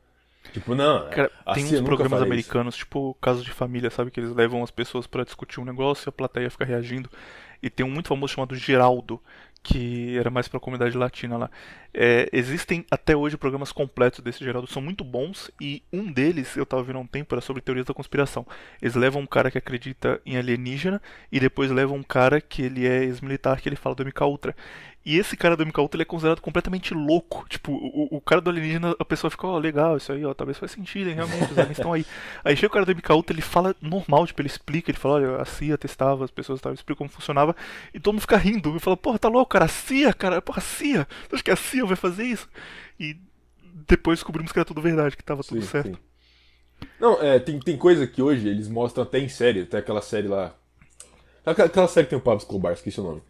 Tipo, não, Cara, a tem CIA uns nunca programas faria americanos, tipo Caso de Família, sabe? Que eles levam as pessoas pra discutir um negócio e a plateia fica reagindo. E tem um muito famoso chamado Geraldo, que era mais pra comunidade latina lá. Existem até hoje programas completos desse Geraldo, são muito bons, e um deles, eu tava vendo há um tempo, era sobre teorias da conspiração. Eles levam um cara que acredita em alienígena, e depois levam um cara que ele é ex-militar, que ele fala do MK Ultra. E esse cara do MK Ultra ele é considerado completamente louco. Tipo, o cara do alienígena, a pessoa fica, ó, legal, isso aí, ó, talvez faz sentido, hein, realmente, os aliens estão aí. Aí chega o cara do MK Ultra, ele fala normal, tipo, ele explica, ele fala, olha, a CIA testava, as pessoas estavam, explica como funcionava, e todo mundo fica rindo, e fala, porra, tá louco, cara, a CIA, cara, porra, a CIA, você acha que a CIA vai fazer isso? E depois descobrimos que era tudo verdade, que tava tudo certo. Sim. Não, tem coisa que hoje eles mostram até em série, até aquela série lá, Aquela série que tem o Pablo Escobar, esqueci o nome.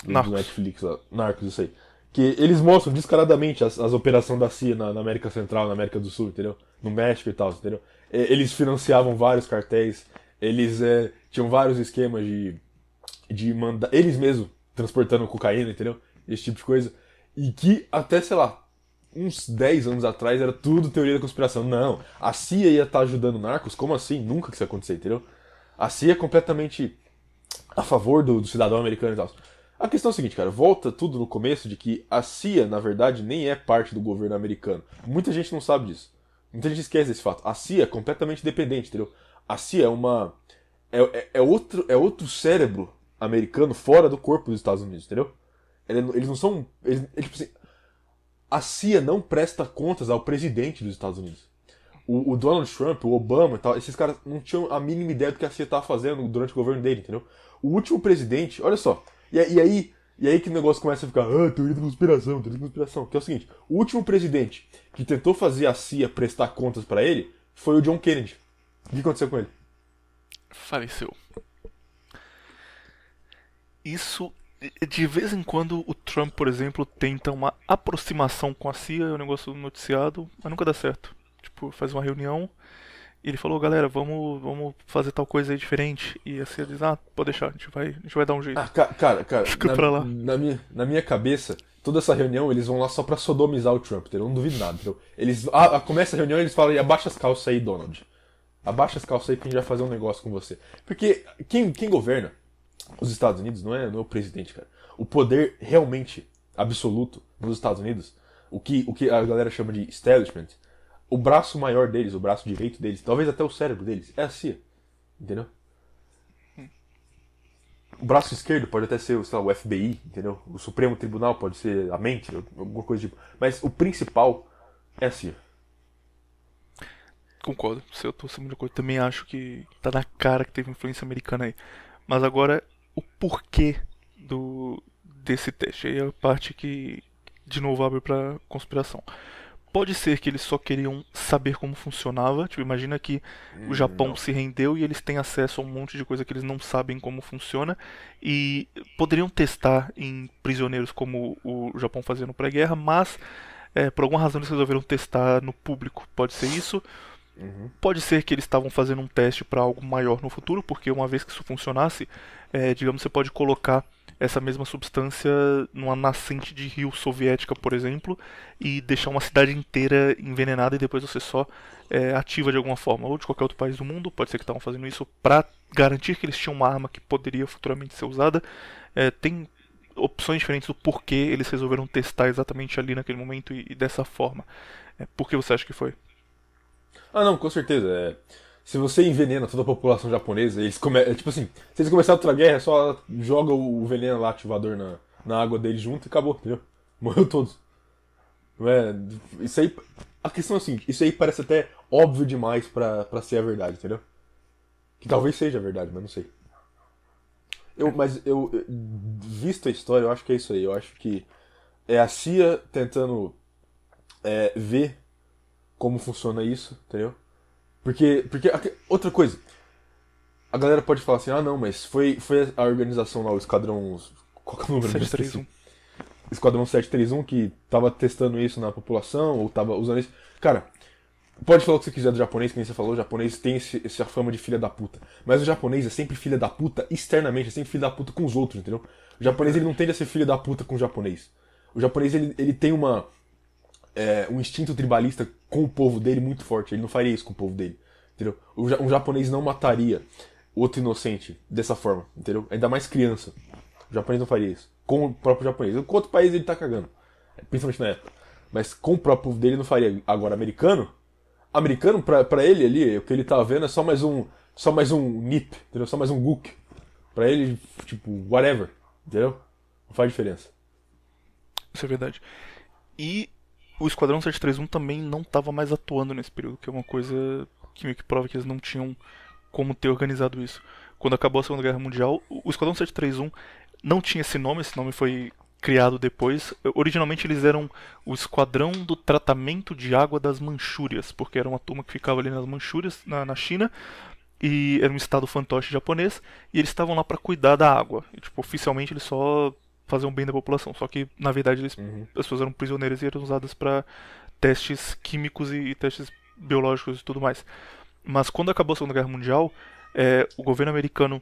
Do Narcos. Netflix, lá. Narcos, isso aí. Que eles mostram descaradamente as operações da CIA na América Central, na América do Sul, entendeu? No México e tal, entendeu? Eles financiavam vários cartéis, eles tinham vários esquemas de mandar. Eles mesmos transportando cocaína, entendeu? Esse tipo de coisa. E que até, sei lá, uns 10 anos atrás era tudo teoria da conspiração. Não, a CIA ia estar ajudando narcos? Como assim? Nunca que isso ia acontecer, entendeu? A CIA é completamente a favor do cidadão americano e tal. A questão é a seguinte, cara, volta tudo no começo de que a CIA, na verdade, nem é parte do governo americano. Muita gente não sabe disso. Muita gente esquece desse fato. A CIA é completamente independente, entendeu? A CIA é uma... É outro cérebro americano fora do corpo dos Estados Unidos, entendeu? Eles não são... tipo assim, a CIA não presta contas ao presidente dos Estados Unidos. O Donald Trump, o Obama e tal, esses caras não tinham a mínima ideia do que a CIA estava fazendo durante o governo dele, entendeu? O último presidente, olha só, e aí que o negócio começa a ficar, teoria da conspiração, que é o seguinte, o último presidente que tentou fazer a CIA prestar contas pra ele foi o John Kennedy. O que aconteceu com ele? Faleceu. Isso, de vez em quando, o Trump, por exemplo, tenta uma aproximação com a CIA, é um negócio noticiado, mas nunca dá certo. Tipo, faz uma reunião e ele falou, galera, vamos fazer tal coisa aí diferente. E a CIA diz, pode deixar, a gente vai dar um jeito. Cara, Fica pra lá. na minha cabeça, toda essa reunião, eles vão lá só pra sodomizar o Trump, entendeu? Eu não duvido nada, entendeu? Eles, começa a reunião e eles falam, abaixa as calças aí, Donald. Abaixa as calças aí que a gente vai fazer um negócio com você. Porque quem governa os Estados Unidos não é o presidente, cara. O poder realmente absoluto nos Estados Unidos, o que a galera chama de establishment, o braço maior deles, o braço direito deles, talvez até o cérebro deles, é a CIA. Entendeu? O braço esquerdo pode até ser, sei lá, o FBI, entendeu? O Supremo Tribunal pode ser a mente, alguma coisa do tipo. Mas o principal é a CIA. Concordo, se eu tô sendo de acordo, também acho que tá na cara que teve influência americana aí. Mas agora, o porquê desse teste, aí é a parte que, de novo, abre pra conspiração. Pode ser que eles só queriam saber como funcionava. Tipo, imagina que o Japão Não. se rendeu e eles têm acesso a um monte de coisa que eles não sabem como funciona. E poderiam testar em prisioneiros como o Japão fazia no pré-guerra, mas por alguma razão eles resolveram testar no público. Pode ser isso. Pode ser que eles estavam fazendo um teste para algo maior no futuro, porque uma vez que isso funcionasse, digamos, você pode colocar essa mesma substância numa nascente de rio soviética, por exemplo, e deixar uma cidade inteira envenenada e depois você só ativa de alguma forma, ou de qualquer outro país do mundo. Pode ser que estavam fazendo isso para garantir que eles tinham uma arma que poderia futuramente ser usada. Tem opções diferentes do porquê eles resolveram testar exatamente ali naquele momento e dessa forma. Por que você acha que foi? Não, com certeza. Se você envenena toda a população japonesa, tipo assim, se eles começarem outra guerra, só joga o veneno lá, ativador na água deles junto e acabou, entendeu? Morreu todos. Não é? Isso aí. A questão é assim, isso aí parece até óbvio demais pra ser a verdade, entendeu? Que talvez seja a verdade, mas não sei. Visto a história, eu acho que é isso aí. Eu acho que é a CIA tentando ver como funciona isso, entendeu? Porque outra coisa, a galera pode falar assim, não, mas foi a organização lá, o Esquadrão... Qual que é o número? 731. Esquadrão 731 que tava testando isso na população, ou tava usando isso. Cara, pode falar o que você quiser do japonês, que nem você falou, o japonês tem essa fama de filha da puta. Mas o japonês é sempre filha da puta externamente, é sempre filha da puta com os outros, entendeu? O japonês ele não tende a ser filha da puta com o japonês. O japonês ele tem um instinto tribalista com o povo dele muito forte. Ele não faria isso com o povo dele, entendeu? Um japonês não mataria outro inocente dessa forma, entendeu? Ainda mais criança. O japonês não faria isso. Com o próprio japonês. Com outro país ele tá cagando. Principalmente na época. Mas com o próprio povo dele ele não faria. Agora, americano, pra ele ali, o que ele tá vendo é só mais um nip, entendeu? Só mais um gook. Pra ele, tipo, whatever, entendeu? Não faz diferença. Isso é verdade. E o Esquadrão 731 também não estava mais atuando nesse período, que é uma coisa que meio que prova que eles não tinham como ter organizado isso. Quando acabou a Segunda Guerra Mundial, o Esquadrão 731 não tinha esse nome foi criado depois. Originalmente eles eram o Esquadrão do Tratamento de Água das Manchúrias, porque era uma turma que ficava ali nas Manchúrias, na China, e era um estado fantoche japonês, e eles estavam lá para cuidar da água. E, tipo, oficialmente eles só faziam bem da população, só que na verdade as pessoas eram prisioneiras e eram usadas para testes químicos e testes biológicos e tudo mais. Mas quando acabou a Segunda Guerra Mundial, o governo americano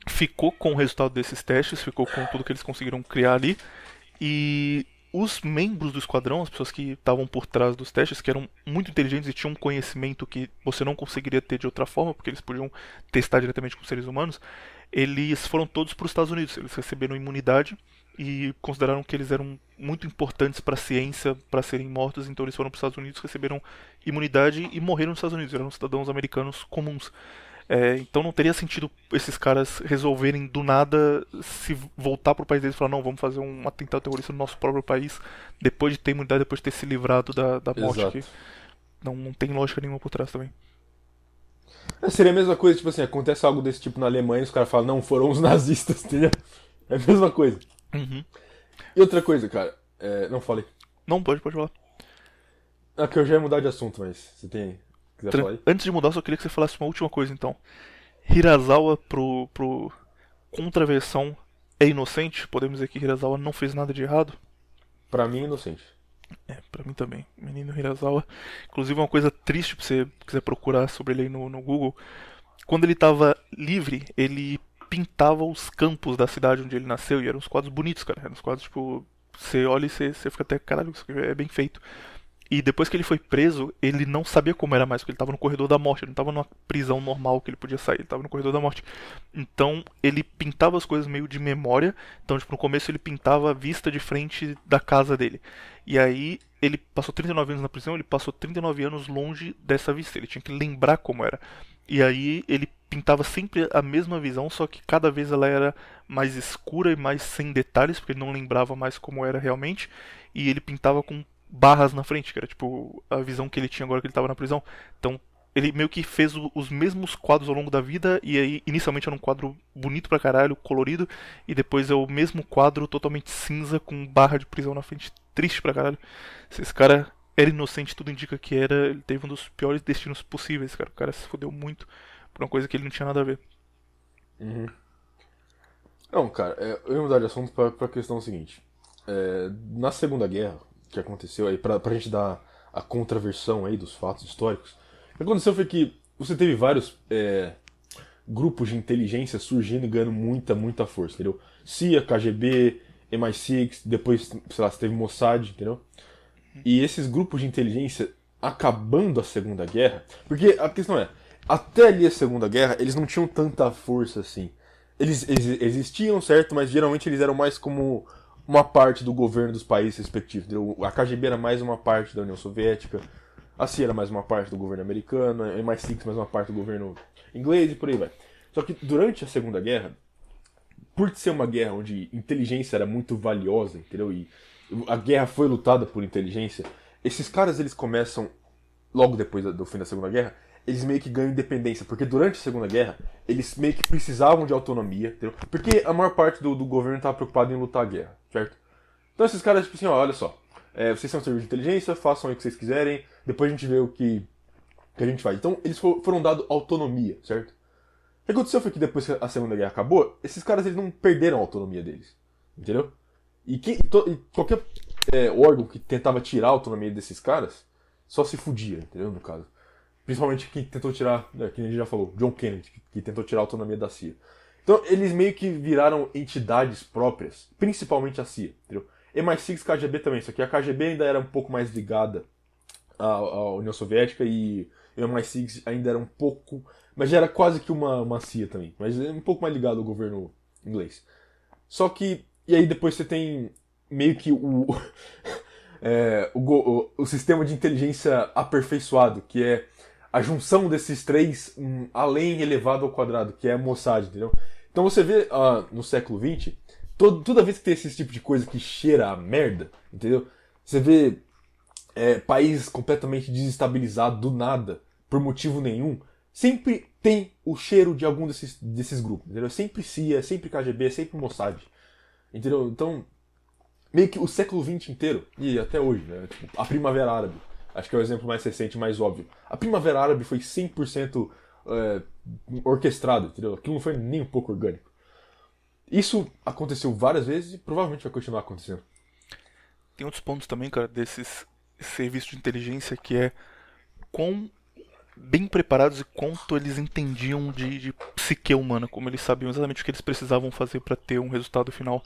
ficou com o resultado desses testes, ficou com tudo que eles conseguiram criar ali, e os membros do esquadrão, as pessoas que estavam por trás dos testes, que eram muito inteligentes e tinham um conhecimento que você não conseguiria ter de outra forma, porque eles podiam testar diretamente com seres humanos, eles foram todos para os Estados Unidos. Eles receberam imunidade e consideraram que eles eram muito importantes para a ciência, para serem mortos, então eles foram para os Estados Unidos, receberam imunidade e morreram nos Estados Unidos. Eram cidadãos americanos comuns. Então não teria sentido esses caras resolverem do nada se voltar pro país deles e falar, não, vamos fazer um atentado terrorista no nosso próprio país depois de ter imunidade, depois de ter se livrado da morte. Exato. Que não tem lógica nenhuma por trás também. Seria a mesma coisa, tipo assim, acontece algo desse tipo na Alemanha e os caras falam, não, foram os nazistas, entendeu? É a mesma coisa. Uhum. E outra coisa, cara, não falei. Não, pode falar. Que eu já ia mudar de assunto, mas você quiser falar aí? Antes de mudar, eu só queria que você falasse uma última coisa então. Hirasawa pro contraversão é inocente? Podemos dizer que Hirasawa não fez nada de errado? Pra mim, inocente. Pra mim também. Menino Hirasawa. Inclusive, uma coisa triste pra você quiser procurar sobre ele aí no Google. Quando ele tava livre, ele pintava os campos da cidade onde ele nasceu. E eram uns quadros bonitos, cara. Eram uns quadros, tipo, você olha e você fica até, caralho, isso aqui é bem feito. E depois que ele foi preso, ele não sabia como era mais, porque ele estava no corredor da morte, ele não estava numa prisão normal que ele podia sair, ele estava no corredor da morte. Então ele pintava as coisas meio de memória, então tipo, no começo ele pintava a vista de frente da casa dele. E aí ele passou 39 anos na prisão, ele passou 39 anos longe dessa vista, ele tinha que lembrar como era. E aí ele pintava sempre a mesma visão, só que cada vez ela era mais escura e mais sem detalhes, porque ele não lembrava mais como era realmente, e ele pintava com barras na frente, que era tipo a visão que ele tinha agora que ele estava na prisão. Então ele meio que fez os mesmos quadros ao longo da vida, e aí inicialmente era um quadro bonito pra caralho, colorido, e depois é o mesmo quadro totalmente cinza com barra de prisão na frente, triste pra caralho. Se esse cara era inocente, tudo indica que era, ele teve um dos piores destinos possíveis, cara. O cara se fodeu muito por uma coisa que ele não tinha nada a ver. Uhum. Não, cara, eu ia mudar de assunto pra questão seguinte. Na Segunda Guerra, que aconteceu aí, pra gente dar a contraversão aí dos fatos históricos, o que aconteceu foi que você teve vários grupos de inteligência surgindo e ganhando muita força, entendeu? CIA, KGB, MI6, depois, sei lá, você teve Mossad, entendeu? E esses grupos de inteligência acabando a Segunda Guerra, porque a questão até ali a Segunda Guerra, eles não tinham tanta força assim. Eles existiam, certo, mas geralmente eles eram mais como uma parte do governo dos países respectivos. Entendeu? A KGB era mais uma parte da União Soviética, a CIA era mais uma parte do governo americano, a MI6 mais uma parte do governo inglês e por aí vai. Só que durante a Segunda Guerra, por ser uma guerra onde inteligência era muito valiosa, entendeu? E a guerra foi lutada por inteligência, esses caras eles começam, logo depois do fim da Segunda Guerra, eles meio que ganham independência, porque durante a Segunda Guerra, eles meio que precisavam de autonomia, entendeu? Porque a maior parte do governo estava preocupado em lutar a guerra, certo? Então esses caras, tipo assim, ó, olha só, vocês são um serviço de inteligência, façam aí o que vocês quiserem, depois a gente vê o que a gente faz. Então eles foram dados autonomia, certo? O que aconteceu foi que depois que a Segunda Guerra acabou, esses caras eles não perderam a autonomia deles, entendeu? E qualquer órgão que tentava tirar a autonomia desses caras, só se fudia, entendeu, no caso. Principalmente quem tentou tirar, que a gente já falou, John Kennedy, que tentou tirar a autonomia da CIA. Então, eles meio que viraram entidades próprias, principalmente a CIA, entendeu? MI6 e KGB também, só que a KGB ainda era um pouco mais ligada à União Soviética e o MI6 ainda era um pouco... Mas já era quase que uma CIA também, mas um pouco mais ligado ao governo inglês. Só que... E aí depois você tem meio que o sistema de inteligência aperfeiçoado, que é a junção desses três além elevado ao quadrado, que é a Mossad, entendeu? Então você vê no século XX, toda vez que tem esse tipo de coisa que cheira a merda, entendeu? Você vê países completamente desestabilizados do nada, por motivo nenhum, sempre tem o cheiro de algum desses grupos, entendeu? Sempre CIA, sempre KGB, sempre Mossad, entendeu? Então, meio que o século XX inteiro, e até hoje, né? Tipo, a Primavera Árabe. Acho que é o exemplo mais recente, mais óbvio. A Primavera Árabe foi 100% é, orquestrado, entendeu? Aquilo não foi nem um pouco orgânico. Isso aconteceu várias vezes e provavelmente vai continuar acontecendo. Tem outros pontos também, cara, desses serviços de inteligência que é quão bem preparados e quanto eles entendiam de psique humana, como eles sabiam exatamente o que eles precisavam fazer para ter um resultado final.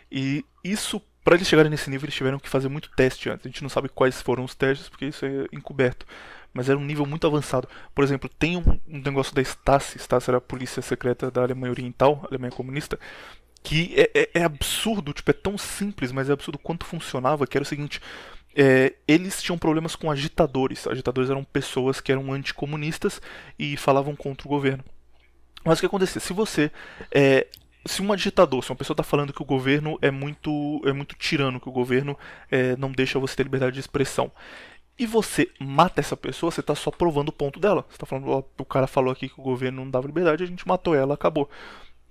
E isso, para eles chegarem nesse nível, eles tiveram que fazer muito teste antes. A gente não sabe quais foram os testes, porque isso é encoberto. Mas era um nível muito avançado. Por exemplo, tem um negócio da Stasi. Stasi era a polícia secreta da Alemanha Oriental, Alemanha comunista, que é absurdo, tipo, é tão simples, mas é absurdo quanto funcionava, que era o seguinte. Eles tinham problemas com agitadores. Agitadores eram pessoas que eram anticomunistas e falavam contra o governo. Mas o que acontecia? Se um agitador, se uma pessoa está falando que o governo é muito tirano, que o governo não deixa você ter liberdade de expressão, e você mata essa pessoa, você está só provando o ponto dela. Você está falando, ó, o cara falou aqui que o governo não dava liberdade, a gente matou ela, acabou.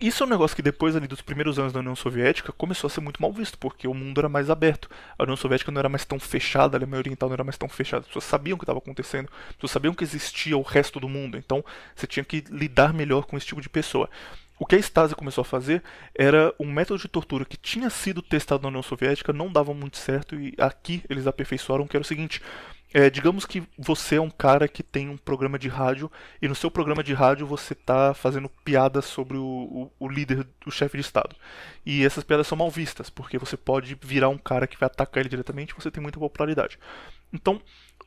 Isso é um negócio que depois ali dos primeiros anos da União Soviética começou a ser muito mal visto, porque o mundo era mais aberto. A União Soviética não era mais tão fechada, a Alemanha Oriental não era mais tão fechada. As pessoas sabiam o que estava acontecendo, as pessoas sabiam que existia o resto do mundo, então você tinha que lidar melhor com esse tipo de pessoa. O que a Stasi começou a fazer era um método de tortura que tinha sido testado na União Soviética, não dava muito certo, e aqui eles aperfeiçoaram, que era o seguinte. Digamos que você é um cara que tem um programa de rádio e no seu programa de rádio você está fazendo piadas sobre o líder, o chefe de Estado. E essas piadas são mal vistas, porque você pode virar um cara que vai atacar ele diretamente e você tem muita popularidade. Então,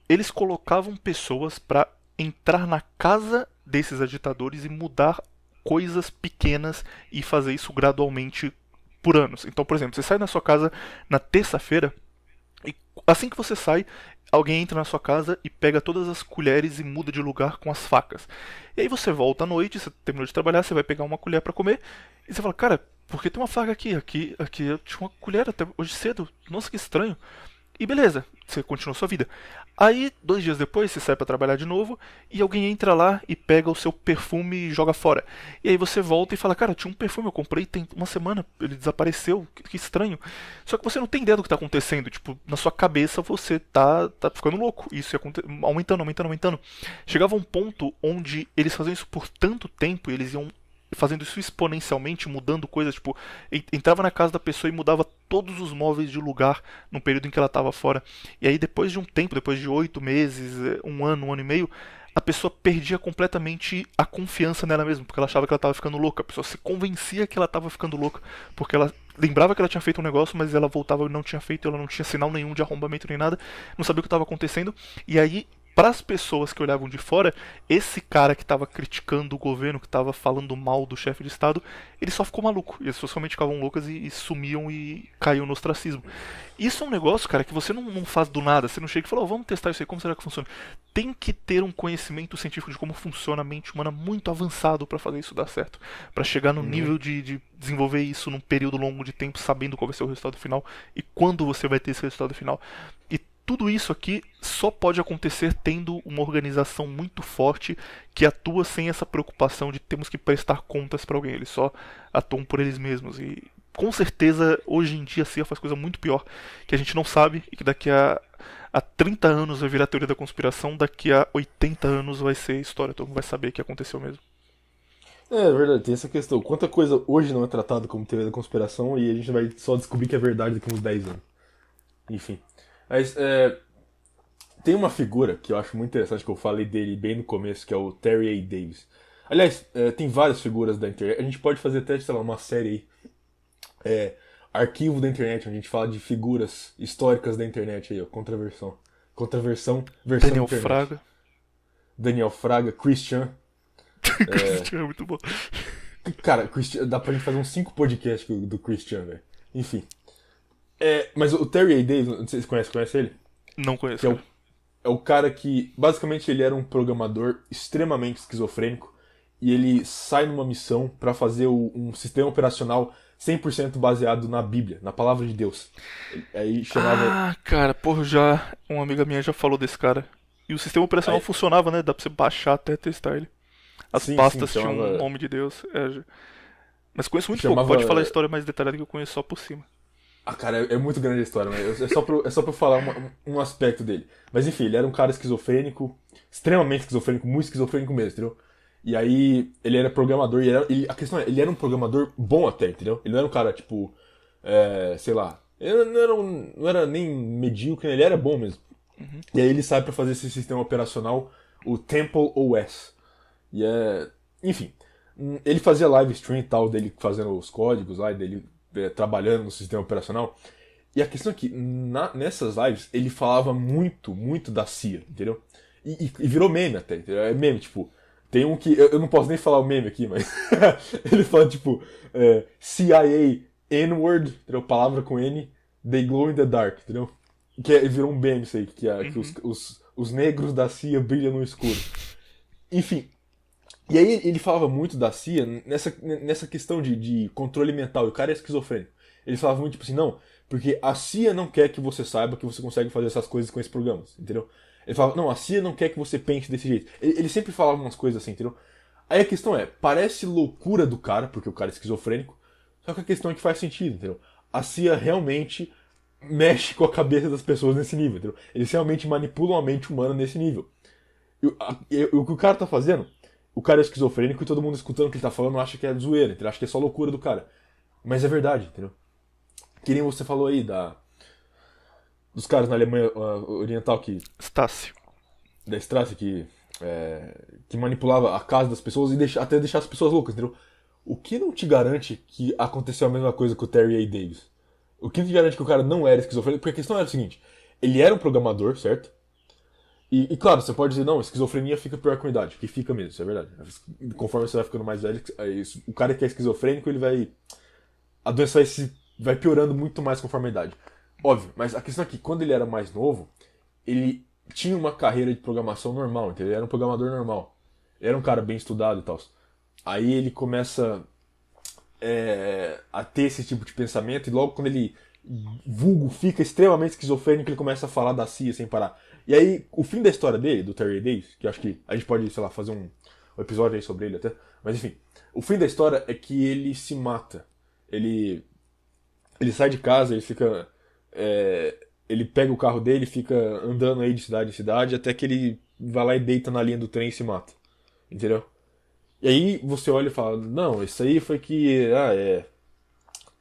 eles colocavam pessoas para entrar na casa desses agitadores e mudar coisas pequenas e fazer isso gradualmente por anos. Então, por exemplo, você sai na sua casa na terça-feira e assim que você sai, alguém entra na sua casa e pega todas as colheres e muda de lugar com as facas. E aí você volta à noite, você terminou de trabalhar, você vai pegar uma colher para comer e você fala, cara, por que tem uma faca aqui? Aqui eu tinha uma colher até hoje cedo. Nossa, que estranho. E beleza, você continua sua vida. Aí, 2 dias depois, você sai pra trabalhar de novo e alguém entra lá e pega o seu perfume e joga fora. E aí você volta e fala, cara, tinha um perfume, eu comprei tem uma semana, ele desapareceu, que estranho. Só que você não tem ideia do que tá acontecendo, tipo, na sua cabeça você tá ficando louco. Isso ia aumentando. Chegava um ponto onde eles faziam isso por tanto tempo e eles iam fazendo isso exponencialmente, mudando coisas, tipo, entrava na casa da pessoa e mudava todos os móveis de lugar no período em que ela estava fora. E aí depois de um tempo, depois de 8 meses, um ano e meio, a pessoa perdia completamente a confiança nela mesma, porque ela achava que ela estava ficando louca. A pessoa se convencia que ela estava ficando louca, porque ela lembrava que ela tinha feito um negócio, mas ela voltava e não tinha feito, ela não tinha sinal nenhum de arrombamento nem nada, não sabia o que estava acontecendo, e aí para as pessoas que olhavam de fora, esse cara que estava criticando o governo, que estava falando mal do chefe de Estado, ele só ficou maluco. E as pessoas realmente ficavam loucas e sumiam e caíam no ostracismo. Isso é um negócio, cara, que você não faz do nada. Você não chega e fala, vamos testar isso aí, como será que funciona? Tem que ter um conhecimento científico de como funciona a mente humana muito avançado para fazer isso dar certo. Para chegar no nível de desenvolver isso num período longo de tempo, sabendo qual vai ser o resultado final e quando você vai ter esse resultado final. E tudo isso aqui só pode acontecer tendo uma organização muito forte que atua sem essa preocupação de termos que prestar contas para alguém. Eles só atuam por eles mesmos. E com certeza hoje em dia a CIA faz coisa muito pior que a gente não sabe e que daqui a 30 anos vai virar teoria da conspiração, daqui a 80 anos vai ser história, todo mundo vai saber que aconteceu mesmo. É verdade, tem essa questão. Quanta coisa hoje não é tratada como teoria da conspiração e a gente vai só descobrir que é verdade daqui a uns 10 anos. Enfim. Mas tem uma figura que eu acho muito interessante, que eu falei dele bem no começo, que é o Terry A. Davis. Aliás, tem várias figuras da internet. A gente pode fazer até, sei lá, uma série aí, arquivo da internet, onde a gente fala de figuras históricas da internet aí, ó, contraversão, versão Daniel internet. Fraga. Daniel Fraga, Christian. Christian é muito bom. Cara, dá pra gente fazer uns 5 podcasts do Christian, velho. Enfim. Mas o Terry A. Davis, não sei se você conhece ele? Não conheço. Que é o cara que, basicamente, ele era um programador extremamente esquizofrênico e ele sai numa missão pra fazer um sistema operacional 100% baseado na Bíblia, na palavra de Deus. Aí chamava... Ah, cara, porra, uma amiga minha já falou desse cara. E o sistema operacional funcionava, né? Dá pra você baixar até testar ele. As pastas tinham um nome de Deus. Mas conheço muito pouco. Pode falar a história mais detalhada que eu conheço só por cima. Ah, cara, é muito grande a história, mas é só pra eu falar um aspecto dele. Mas enfim, ele era um cara esquizofrênico, extremamente esquizofrênico, muito esquizofrênico mesmo, entendeu? E aí, ele era programador, a questão é, ele era um programador bom até, entendeu? Ele não era um cara, tipo, sei lá, ele não era nem medíocre, ele era bom mesmo. E aí ele sai pra fazer esse sistema operacional, o Temple OS. Enfim, ele fazia live stream e tal, dele fazendo os códigos lá, dele trabalhando no sistema operacional. E a questão é que nessas lives ele falava muito, muito da CIA, entendeu? E virou meme até, entendeu? É meme, tipo, tem um que, eu não posso nem falar o meme aqui, mas ele fala tipo, CIA N-word, entendeu? Palavra com N, they glow in the dark, entendeu? Virou um meme isso aí, que os negros da CIA brilham no escuro. Enfim, e aí ele falava muito da CIA nessa questão de controle mental, e o cara é esquizofrênico. Ele falava muito tipo assim, não, porque a CIA não quer que você saiba que você consegue fazer essas coisas com esses programas, entendeu? Ele falava, não, a CIA não quer que você pense desse jeito. Ele sempre falava umas coisas assim, entendeu? Aí a questão é, parece loucura do cara, porque o cara é esquizofrênico, só que a questão é que faz sentido, entendeu? A CIA realmente mexe com a cabeça das pessoas nesse nível, entendeu? Eles realmente manipulam a mente humana nesse nível. O que o cara tá fazendo, o cara é esquizofrênico e todo mundo escutando o que ele tá falando acha que é zoeira, entendeu? Acha que é só loucura do cara. Mas é verdade, entendeu? Que nem você falou aí dos caras na Alemanha Oriental Stasi. da Stasi que manipulava a casa das pessoas e até deixar as pessoas loucas, entendeu? O que não te garante que aconteceu a mesma coisa com o Terry A. Davis? O que não te garante que o cara não era esquizofrênico? Porque a questão era o seguinte, ele era um programador, certo? E claro, você pode dizer, não, esquizofrenia fica pior com a idade, que fica mesmo, isso é verdade. Conforme você vai ficando mais velho, o cara que é esquizofrênico, a doença vai piorando muito mais conforme a idade. Óbvio, mas a questão é que quando ele era mais novo, ele tinha uma carreira de programação normal, entendeu? Ele era um programador normal. Ele era um cara bem estudado e tal. Aí ele começa a ter esse tipo de pensamento, e logo quando ele fica extremamente esquizofrênico, ele começa a falar da CIA sem parar. E aí, o fim da história dele, do Terry Davis, que eu acho que a gente pode, sei lá, fazer um episódio aí sobre ele até, mas enfim, o fim da história é que ele se mata. Ele sai de casa, ele fica... ele pega o carro dele e fica andando aí de cidade em cidade até que ele vai lá e deita na linha do trem e se mata. Entendeu? E aí você olha e fala, não, isso aí foi que...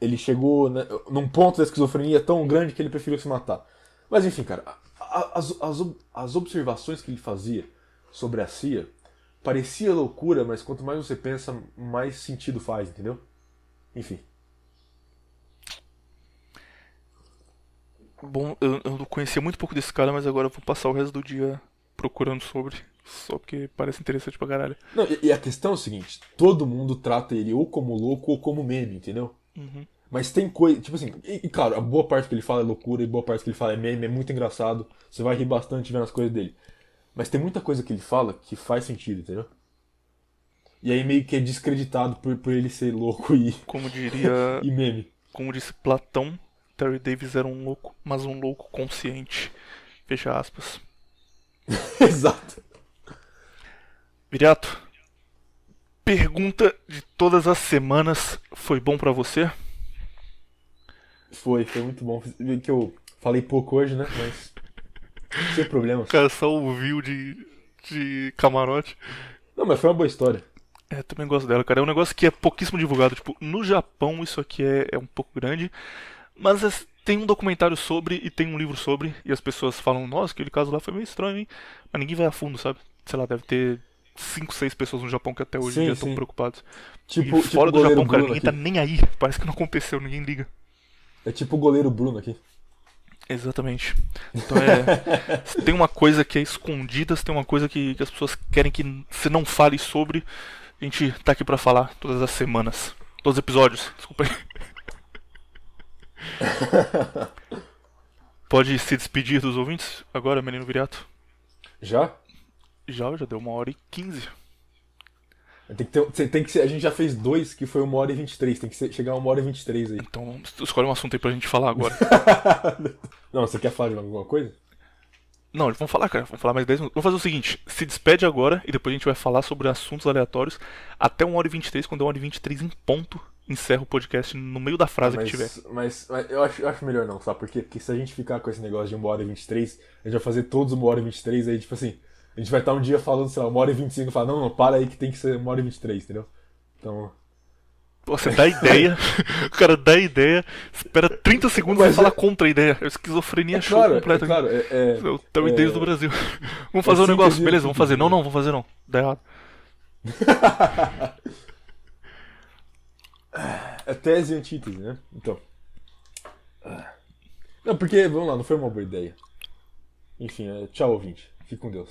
ele chegou num ponto da esquizofrenia tão grande que ele preferiu se matar. Mas enfim, cara, as observações que ele fazia sobre a CIA parecia loucura, mas quanto mais você pensa, mais sentido faz, entendeu? Enfim. Bom, eu conhecia muito pouco desse cara, mas agora eu vou passar o resto do dia procurando sobre. Só porque parece interessante pra caralho. Não, e a questão é o seguinte, todo mundo trata ele ou como louco ou como meme, entendeu? Uhum. Mas tem coisa, tipo assim, e claro, a boa parte que ele fala é loucura e boa parte que ele fala é meme, é muito engraçado. Você vai rir bastante vendo as coisas dele. Mas tem muita coisa que ele fala que faz sentido, entendeu? E aí meio que é descreditado por ele ser louco Como diria... e meme. Como disse Platão, Terry Davis era um louco, mas um louco consciente. Fecha aspas. Exato. Viriato, pergunta de todas as semanas, foi bom pra você? Foi muito bom. Que eu falei pouco hoje, né? Mas sem problemas. O cara só ouviu de camarote. Não, mas foi uma boa história. Também gosto dela, cara. É um negócio que é pouquíssimo divulgado. Tipo, no Japão isso aqui é um pouco grande. Mas tem um documentário sobre e tem um livro sobre. E as pessoas falam, nossa, aquele caso lá foi meio estranho, hein? Mas ninguém vai a fundo, sabe? Sei lá, deve ter 5, 6 pessoas no Japão que até hoje em dia estão preocupados. Tipo, e fora do Japão, cara, ninguém aqui. tá nem aí. Parece que não aconteceu, ninguém liga. É tipo o goleiro Bruno aqui. Exatamente. Então tem uma coisa que é escondida, tem uma coisa que as pessoas querem que você não fale sobre. A gente tá aqui pra falar todas as semanas. Todos os episódios, desculpa aí. Pode se despedir dos ouvintes agora, menino Viriato? Já? Já deu 1h15. Tem que ser, a gente já fez 2 que foi 1h23. Tem que chegar a 1h23 aí. Então escolhe um assunto aí pra gente falar agora. Não, você quer falar de alguma coisa? Não, vamos falar, cara. Vamos falar mais 10 minutos. Vamos fazer o seguinte: se despede agora e depois a gente vai falar sobre assuntos aleatórios até 1h23. Quando é 1h23 em ponto, encerra o podcast no meio da frase que tiver. Mas eu acho melhor não, sabe por quê? Porque se a gente ficar com esse negócio de 1h23, a gente vai fazer todos 1h23, aí tipo assim, A gente vai estar um dia falando, sei lá, 1h25 e falar, não, para aí que tem que ser 1h23, entendeu? Então. Pô, você dá a ideia, o cara dá a ideia, espera 30 segundos e fala contra a ideia. É esquizofrenia show completa. Claro, Então, ideias do Brasil. Vamos fazer um negócio, beleza, vamos fazer. Não, vamos fazer não. Dá errado. É tese e antítese, né? Então. Não, porque, vamos lá, não foi uma boa ideia. Enfim, tchau, ouvinte. Fique com Deus.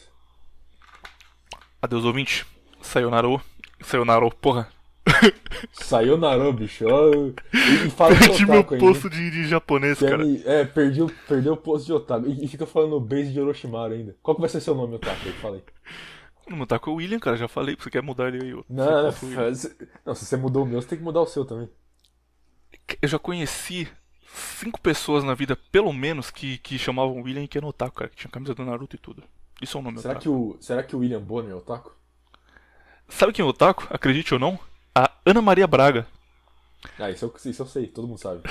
Adeus, ouvinte. Sayonara. Sayonara, porra. Sayonara, bicho. E fala Perdi meu otaku posto de japonês, cara. Perdeu o posto de otaku. E fica falando base de Orochimaru ainda. Qual que vai ser seu nome, otaku? Aí, fala aí. O otaku é o William, cara, já falei. Você quer mudar ele aí? Não, se você mudou o meu, você tem que mudar o seu também. Eu já conheci 5 pessoas na vida, pelo menos, que chamavam William e que era otaku, cara. Que tinha camisa do Naruto e tudo. Isso é o nome otaku. Será que o William Bonner é otaku? Sabe quem é otaku? Acredite ou não? A Ana Maria Braga. Ah, isso eu sei, todo mundo sabe.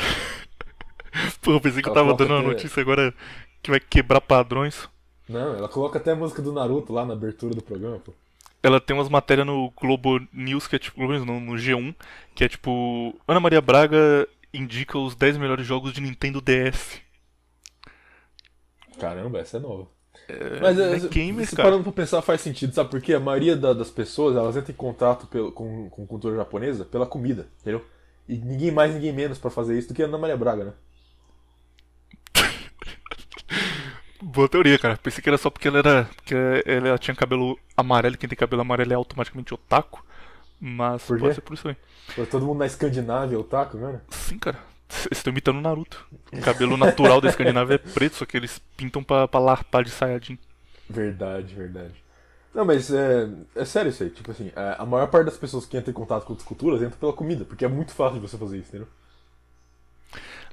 Pô, eu pensei que eu tava dando uma notícia agora que vai quebrar padrões. Não, ela coloca até a música do Naruto lá na abertura do programa, pô. Ela tem umas matérias no Globo News, que é tipo, Globo News não, no G1, que é tipo, Ana Maria Braga indica os 10 melhores jogos de Nintendo DS. Caramba, essa é nova. Mas games, se cara. parando pra pensar faz sentido, sabe? Porque a maioria das pessoas, elas entram em contato com cultura japonesa pela comida, entendeu? E ninguém mais, ninguém menos pra fazer isso do que a Ana Maria Braga, né? Boa teoria, cara. Pensei que era só porque ela tinha cabelo amarelo, e quem tem cabelo amarelo é automaticamente otaku. Mas Por quê? pode ser por isso aí. Pô, todo mundo na Escandinávia é otaku, né? Sim, cara. Vocês estão imitando o Naruto. O cabelo natural da Escandinávia é preto, só que eles pintam pra larpar de Saiyajin. Verdade. Não, mas é sério isso aí. Tipo assim, a maior parte das pessoas que entram em contato com outras culturas entra pela comida, porque é muito fácil de você fazer isso, entendeu?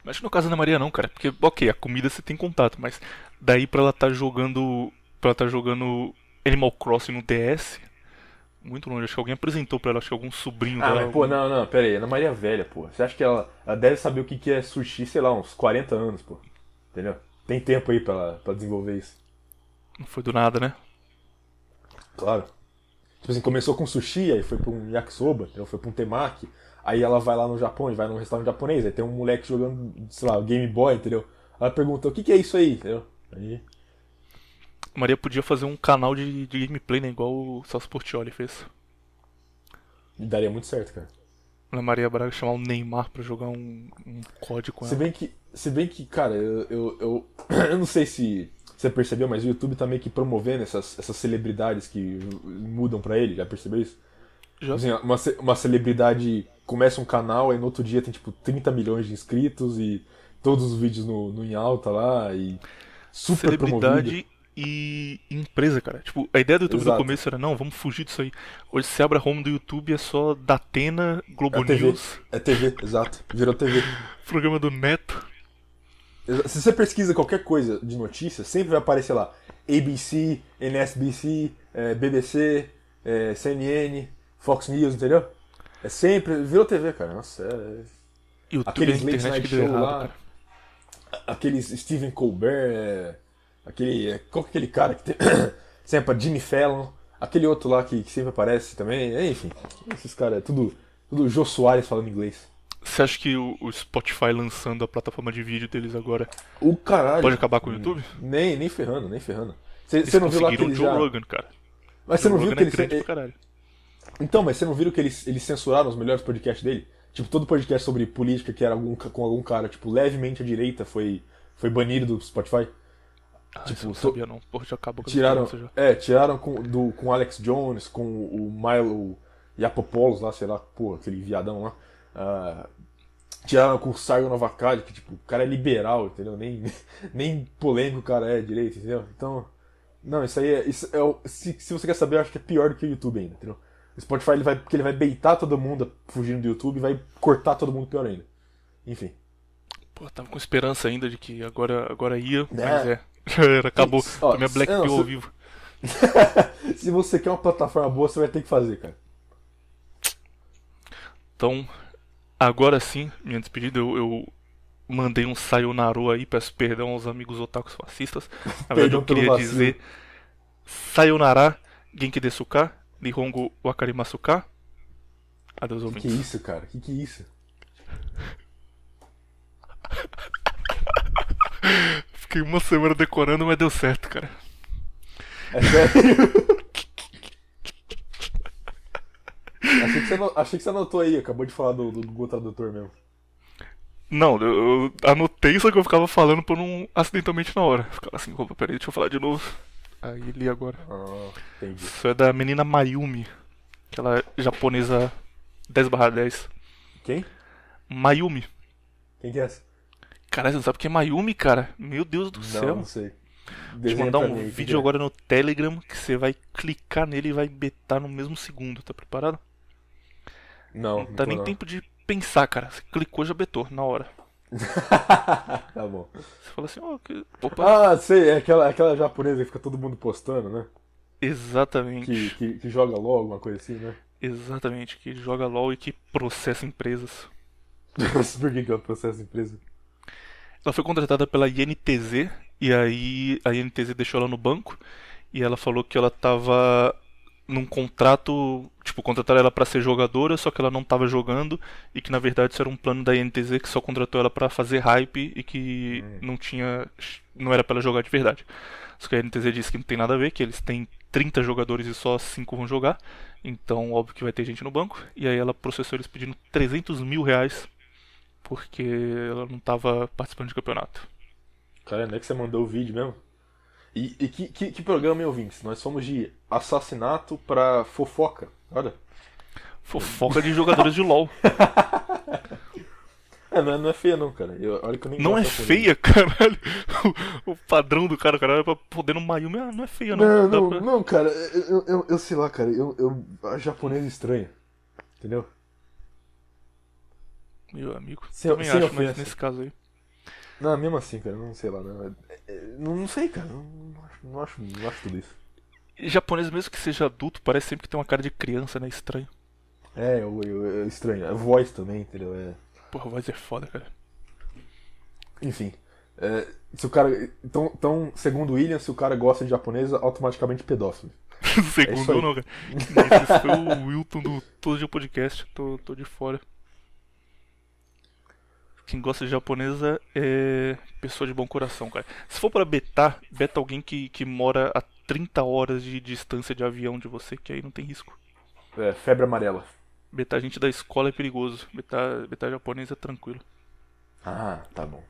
Mas acho que no caso da Ana Maria não, cara. Porque, ok, a comida você tem contato, mas daí pra ela tá jogando. Pra ela tá jogando Animal Crossing no DS. Muito longe, acho que alguém apresentou pra ela, acho que algum sobrinho dela. Mas pô, não, pera aí, Ana Maria é velha, pô. Você acha que ela deve saber o que é sushi, sei lá, uns 40 anos, pô. Entendeu? Tem tempo aí pra desenvolver isso. Não foi do nada, né? Claro. Tipo assim, começou com sushi, aí foi pra um yakisoba, entendeu? Foi pra um temaki. Aí ela vai lá no Japão e vai num restaurante japonês, aí tem um moleque jogando, sei lá, Game Boy, entendeu? Ela pergunta, o que é isso aí, entendeu? Aí... A Maria podia fazer um canal de gameplay, né? Igual o Celso Portiolli fez. E daria muito certo, cara. Ana Maria Braga chamar o Neymar pra jogar um COD com ela. Se bem que, cara, eu não sei se você percebeu, mas o YouTube tá meio que promovendo essas celebridades que mudam pra ele, já percebeu isso? Já? Assim, uma celebridade começa um canal, aí no outro dia tem tipo 30 milhões de inscritos e todos os vídeos no em alta lá e super celebridade promovido. E empresa, cara. Tipo, a ideia do YouTube Exato. no começo era, não, vamos fugir disso aí. Hoje você abre a home do YouTube, é só Datena, Globo É TV. News, É TV, exato. Virou TV. programa do Neto. Se você pesquisa qualquer coisa de notícia, sempre vai aparecer lá ABC, NSBC, BBC, CNN, Fox News, entendeu? É sempre. Virou TV, cara. Nossa, YouTube é a aqueles late internet night que deu show errado, lá, cara. aqueles Stephen Colbert, qual que é aquele cara que tem. Sempre Jimmy Fallon, aquele outro lá que sempre aparece também, enfim. Esses caras, tudo Jô Soares falando inglês. Você acha que o Spotify lançando a plataforma de vídeo deles agora O caralho. pode acabar com o YouTube? Nem ferrando. Eles Você não viu lá que conseguiram o eles Joe já... Rogan, cara. Mas você Joe não viu Rogan que é grande eles... pra caralho. Então, mas você não viu que eles censuraram os melhores podcasts dele? Tipo, todo podcast sobre política que era com algum cara, tipo, levemente à direita foi banido do Spotify. Ah, Tipo, isso eu não sabia não. Porra, já acabou com Tiraram, essa já. tiraram com o Alex Jones, com o Milo Yiannopoulos lá, sei lá, pô, aquele viadão lá. Tiraram com o Sargon Novakali, que tipo, o cara é liberal, entendeu? Nem polêmico o cara é direito, entendeu? Então, não, isso aí se você quer saber, eu acho que é pior do que o YouTube ainda, entendeu? O Spotify porque ele vai beitar todo mundo fugindo do YouTube e vai cortar todo mundo pior ainda. Enfim. Pô, tava com esperança ainda de que agora ia, mas já era, acabou. Ó, Tomei a Black Pill ao vivo. Se você quer uma plataforma boa, você vai ter que fazer, cara. Então, agora sim, minha despedida, eu mandei um sayonara aí, peço perdão aos amigos otakus fascistas. Na verdade, Perdão eu queria pelo vacilo. dizer Sayonara, Genki desu ka? Nihongo wakarimasu ka? Adeus, Que é ouvintes. isso, cara? Que é isso? Fiquei uma semana decorando, mas deu certo, cara. É sério? Achei que você anotou aí, acabou de falar do Google Tradutor mesmo. Não, eu anotei, só que eu ficava falando por não acidentalmente na hora. Ficava assim, opa, peraí, deixa eu falar de novo. Aí li agora. Ah, entendi. Isso é da menina Mayumi, aquela japonesa 10/10. Quem? Mayumi. Quem que é essa? Caralho, você não sabe o que é Mayumi, cara? Meu Deus do céu. Não sei. Vou te Desenha mandar pra um mim aí, quem vídeo que é? agora no Telegram que você vai clicar nele e vai betar no mesmo segundo, tá preparado? Não, Não dá nem não. tempo de pensar, cara. Você clicou, já betou, na hora. Tá bom. Você fala assim, ó, opa. Ah, sei, é aquela japonesa que fica todo mundo postando, né? Exatamente. Que joga LOL, alguma coisa assim, né? Exatamente, que joga LOL e que processa empresas. Por que é o processo empresa? Ela foi contratada pela INTZ e aí a INTZ deixou ela no banco e ela falou que ela tava num contrato, tipo, contrataram ela pra ser jogadora, só que ela não tava jogando e que na verdade isso era um plano da INTZ que só contratou ela pra fazer hype e que não era pra ela jogar de verdade. Só que a INTZ disse que não tem nada a ver, que eles têm 30 jogadores e só 5 vão jogar, então óbvio que vai ter gente no banco, e aí ela processou eles pedindo 300 mil reais porque ela não tava participando de campeonato. Cara, não é que você mandou o vídeo mesmo? E que programa, hein, ouvintes? Nós somos de assassinato pra fofoca. Olha. Fofoca de jogadores de LoL. Não é feia não, cara. Olha que eu nem Não é gosto da feia, caralho. O padrão do cara era pra poder no Mayumi. Ah, não é feia, não. Dá pra- Não, cara. Eu sei lá, cara. A japonesa estranha. Entendeu? Meu amigo. Sem Também acho, mas ofensa. nesse caso aí. Não, mesmo assim, cara. Não sei lá. Não sei, cara. Não acho tudo isso. E japonês, mesmo que seja adulto, parece sempre que tem uma cara de criança, né? Estranho. É estranho. A voz também, entendeu? Porra, a voz é foda, cara. Enfim. Se o cara. Então, segundo o William, se o cara gosta de japonesa, automaticamente pedófilo. isso Segundo aí. ou não, cara. Esse foi o Wilton do Todo Dia Podcast. Tô de fora. Quem gosta de japonesa é pessoa de bom coração, cara. Se for pra betar, beta alguém que mora a 30 horas de distância de avião de você, que aí não tem risco. Febre amarela. Betar gente da escola é perigoso. Betar japonês é tranquilo. Ah, tá bom.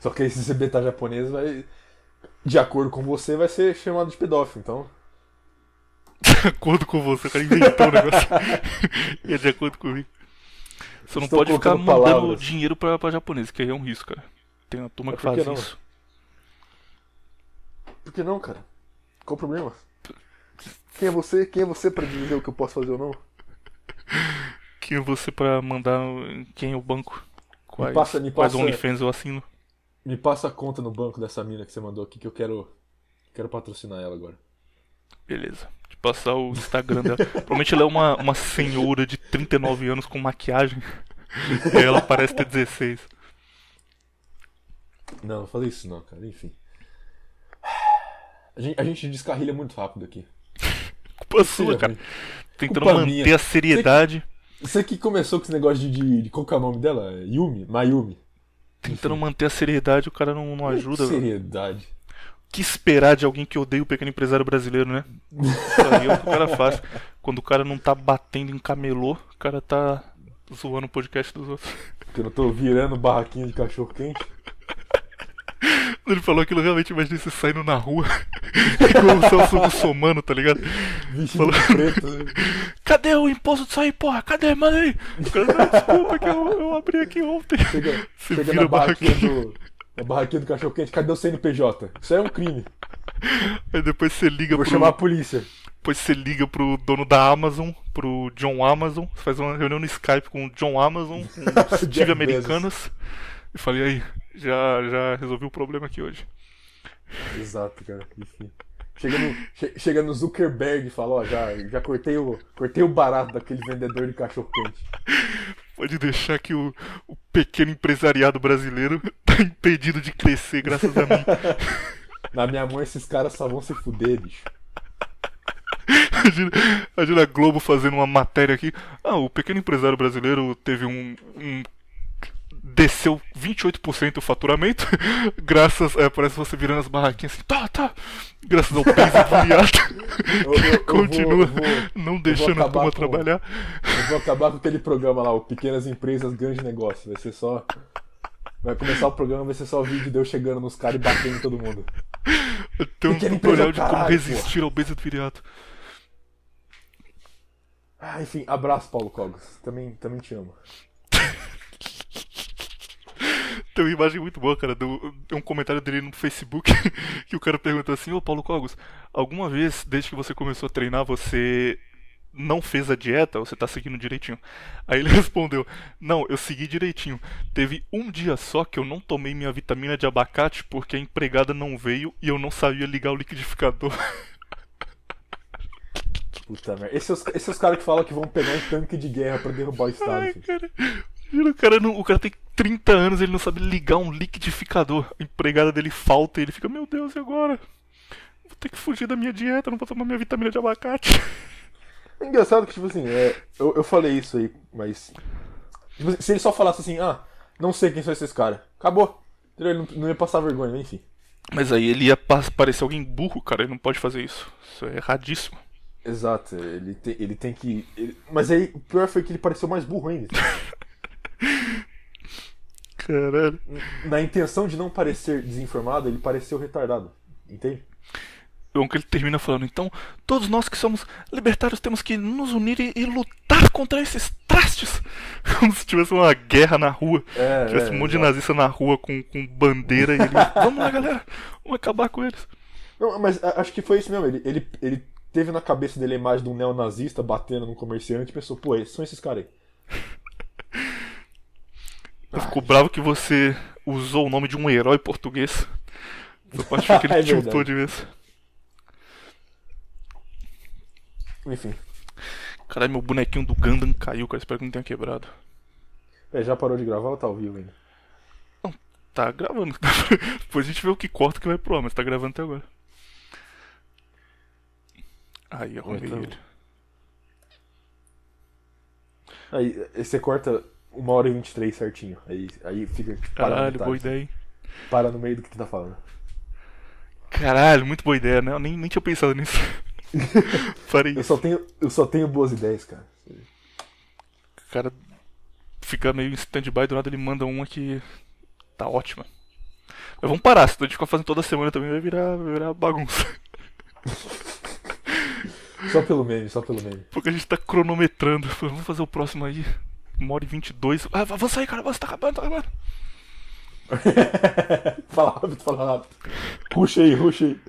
Só que aí se você betar japonês, vai. De acordo com você, vai ser chamado de pedófilo, então. De acordo com você, o cara inventou o negócio. E é de acordo comigo. Você não Estou pode ficar colocando mandando palavras. dinheiro pra japonês, que aí é um risco, cara. Tem uma turma Mas que por que faz não? isso. Por que não, cara? Qual o problema? Quem é você? Quem é você pra dizer o que eu posso fazer ou não? Quem é você pra mandar quem é o banco? Quais me quais passa- OnlyFans eu assino? Me passa a conta no banco dessa mina que você mandou aqui que eu quero patrocinar ela agora. Beleza. De passar o Instagram dela. Provavelmente ela é uma senhora de 39 anos com maquiagem. E aí ela parece ter 16. Não falei isso não, cara. Enfim. A gente descarrilha muito rápido aqui. Culpa sua, Seja cara. ruim. Tentando Culpa manter minha. a seriedade. Você que começou com esse negócio de qual que é o nome dela? Yumi? Mayumi. Tentando manter a seriedade, o cara não ajuda, velho. Seriedade. O que esperar de alguém que odeia o pequeno empresário brasileiro, né? Isso aí é o que o cara faz. Quando o cara não tá batendo em camelô, o cara tá zoando o podcast dos outros. Porque eu não tô virando barraquinha de cachorro quente. Ele falou aquilo, realmente imaginei você saindo na rua igual o Celso Russomano, tá ligado? Vestido de preto. Né? Cadê o imposto disso aí, porra? Cadê? Manda aí! O cara, não, desculpa que eu abri aqui ontem. Você Chega vira na a barraquinha. na barraquinha do cachorro quente. Cadê o CNPJ? Isso aí é um crime. Aí depois você liga Vou pro... chamar a polícia. Depois você liga pro dono da Amazon, pro John Amazon, faz uma reunião no Skype com o John Amazon, com o Steve Jeff Americanas, e falei, aí, já resolvi o problema aqui hoje. Exato, cara. Enfim. Chega no Zuckerberg e fala, ó, já cortei o barato daquele vendedor de cachorro quente. Pode deixar que o pequeno empresariado brasileiro tá impedido de crescer graças a mim. Na minha mão, esses caras só vão se fuder, bicho. Imagina a Globo fazendo uma matéria aqui. Ah, o pequeno empresário brasileiro teve desceu 28% o faturamento, graças. Parece você virando as barraquinhas assim, tá. Graças ao peso do viado. Continua não deixando a turma trabalhar. Eu vou acabar com aquele programa lá, o Pequenas Empresas, Grande Negócio. Vai ser só. Vai começar o programa, vai ser só o vídeo de eu chegando nos caras e batendo em todo mundo. Tem um tutorial de como resistir ao peso do viriato. Enfim, abraço, Paulo Cogos. Também te amo. Tem uma imagem muito boa, cara, um comentário dele no Facebook que o cara perguntou assim: Ô Paulo Cogos, alguma vez, desde que você começou a treinar, você não fez a dieta? Você tá seguindo direitinho? Aí ele respondeu: não, eu segui direitinho. Teve um dia só que eu não tomei minha vitamina de abacate porque a empregada não veio e eu não sabia ligar o liquidificador. Puta merda. Esses são os caras que falam que vão pegar um tanque de guerra pra derrubar o Estado. Ai, cara. O cara tem 30 anos, ele não sabe ligar um liquidificador. A empregada dele falta e ele fica: meu Deus, e agora? Vou ter que fugir da minha dieta, não vou tomar minha vitamina de abacate. É engraçado que, tipo assim, eu falei isso aí, mas. Tipo, se ele só falasse assim, não sei quem são esses caras, acabou. Ele não ia passar vergonha, enfim. Mas aí ele ia parecer alguém burro, cara, ele não pode fazer isso. Isso é erradíssimo. Exato, ele tem que. Mas aí o pior foi que ele pareceu mais burro ainda. Caralho. Na intenção de não parecer desinformado, ele pareceu retardado. Entende? É que ele termina falando: então, todos nós que somos libertários temos que nos unir e lutar contra esses trastes. Como se tivesse uma guerra na rua. Tivesse um monte de nazista na rua com bandeira e ele: vamos lá, galera, vamos acabar com eles. Não, mas acho que foi isso mesmo. Ele teve na cabeça dele a imagem de um neonazista batendo num comerciante e pensou: pô, são esses caras aí. Eu fico bravo que você usou o nome de um herói português. Essa parte foi que ele tiltou de vez. Enfim. Caralho, meu bonequinho do Gundam caiu, cara. Espero que não tenha quebrado. Já parou de gravar ou tá ao vivo ainda? Não, tá gravando. Depois a gente vê o que corta que vai pro ar, mas tá gravando até agora. Aí, arrumei ele. Aí, você corta 1h23 certinho. Aí fica. Caralho, boa ideia, hein? Para no meio do que tu tá falando. Caralho, muito boa ideia, né? Eu nem tinha pensado nisso. Farei isso. Eu só tenho boas ideias, cara. O cara fica meio em stand-by, do nada ele manda uma que tá ótima. Mas vamos parar, se a gente ficar fazendo toda semana também vai virar bagunça. Só pelo meme. Porque a gente tá cronometrando. Vamos fazer o próximo aí. 1h22. Avança aí, cara, avança, tá acabando. Fala rápido. Ruxa aí.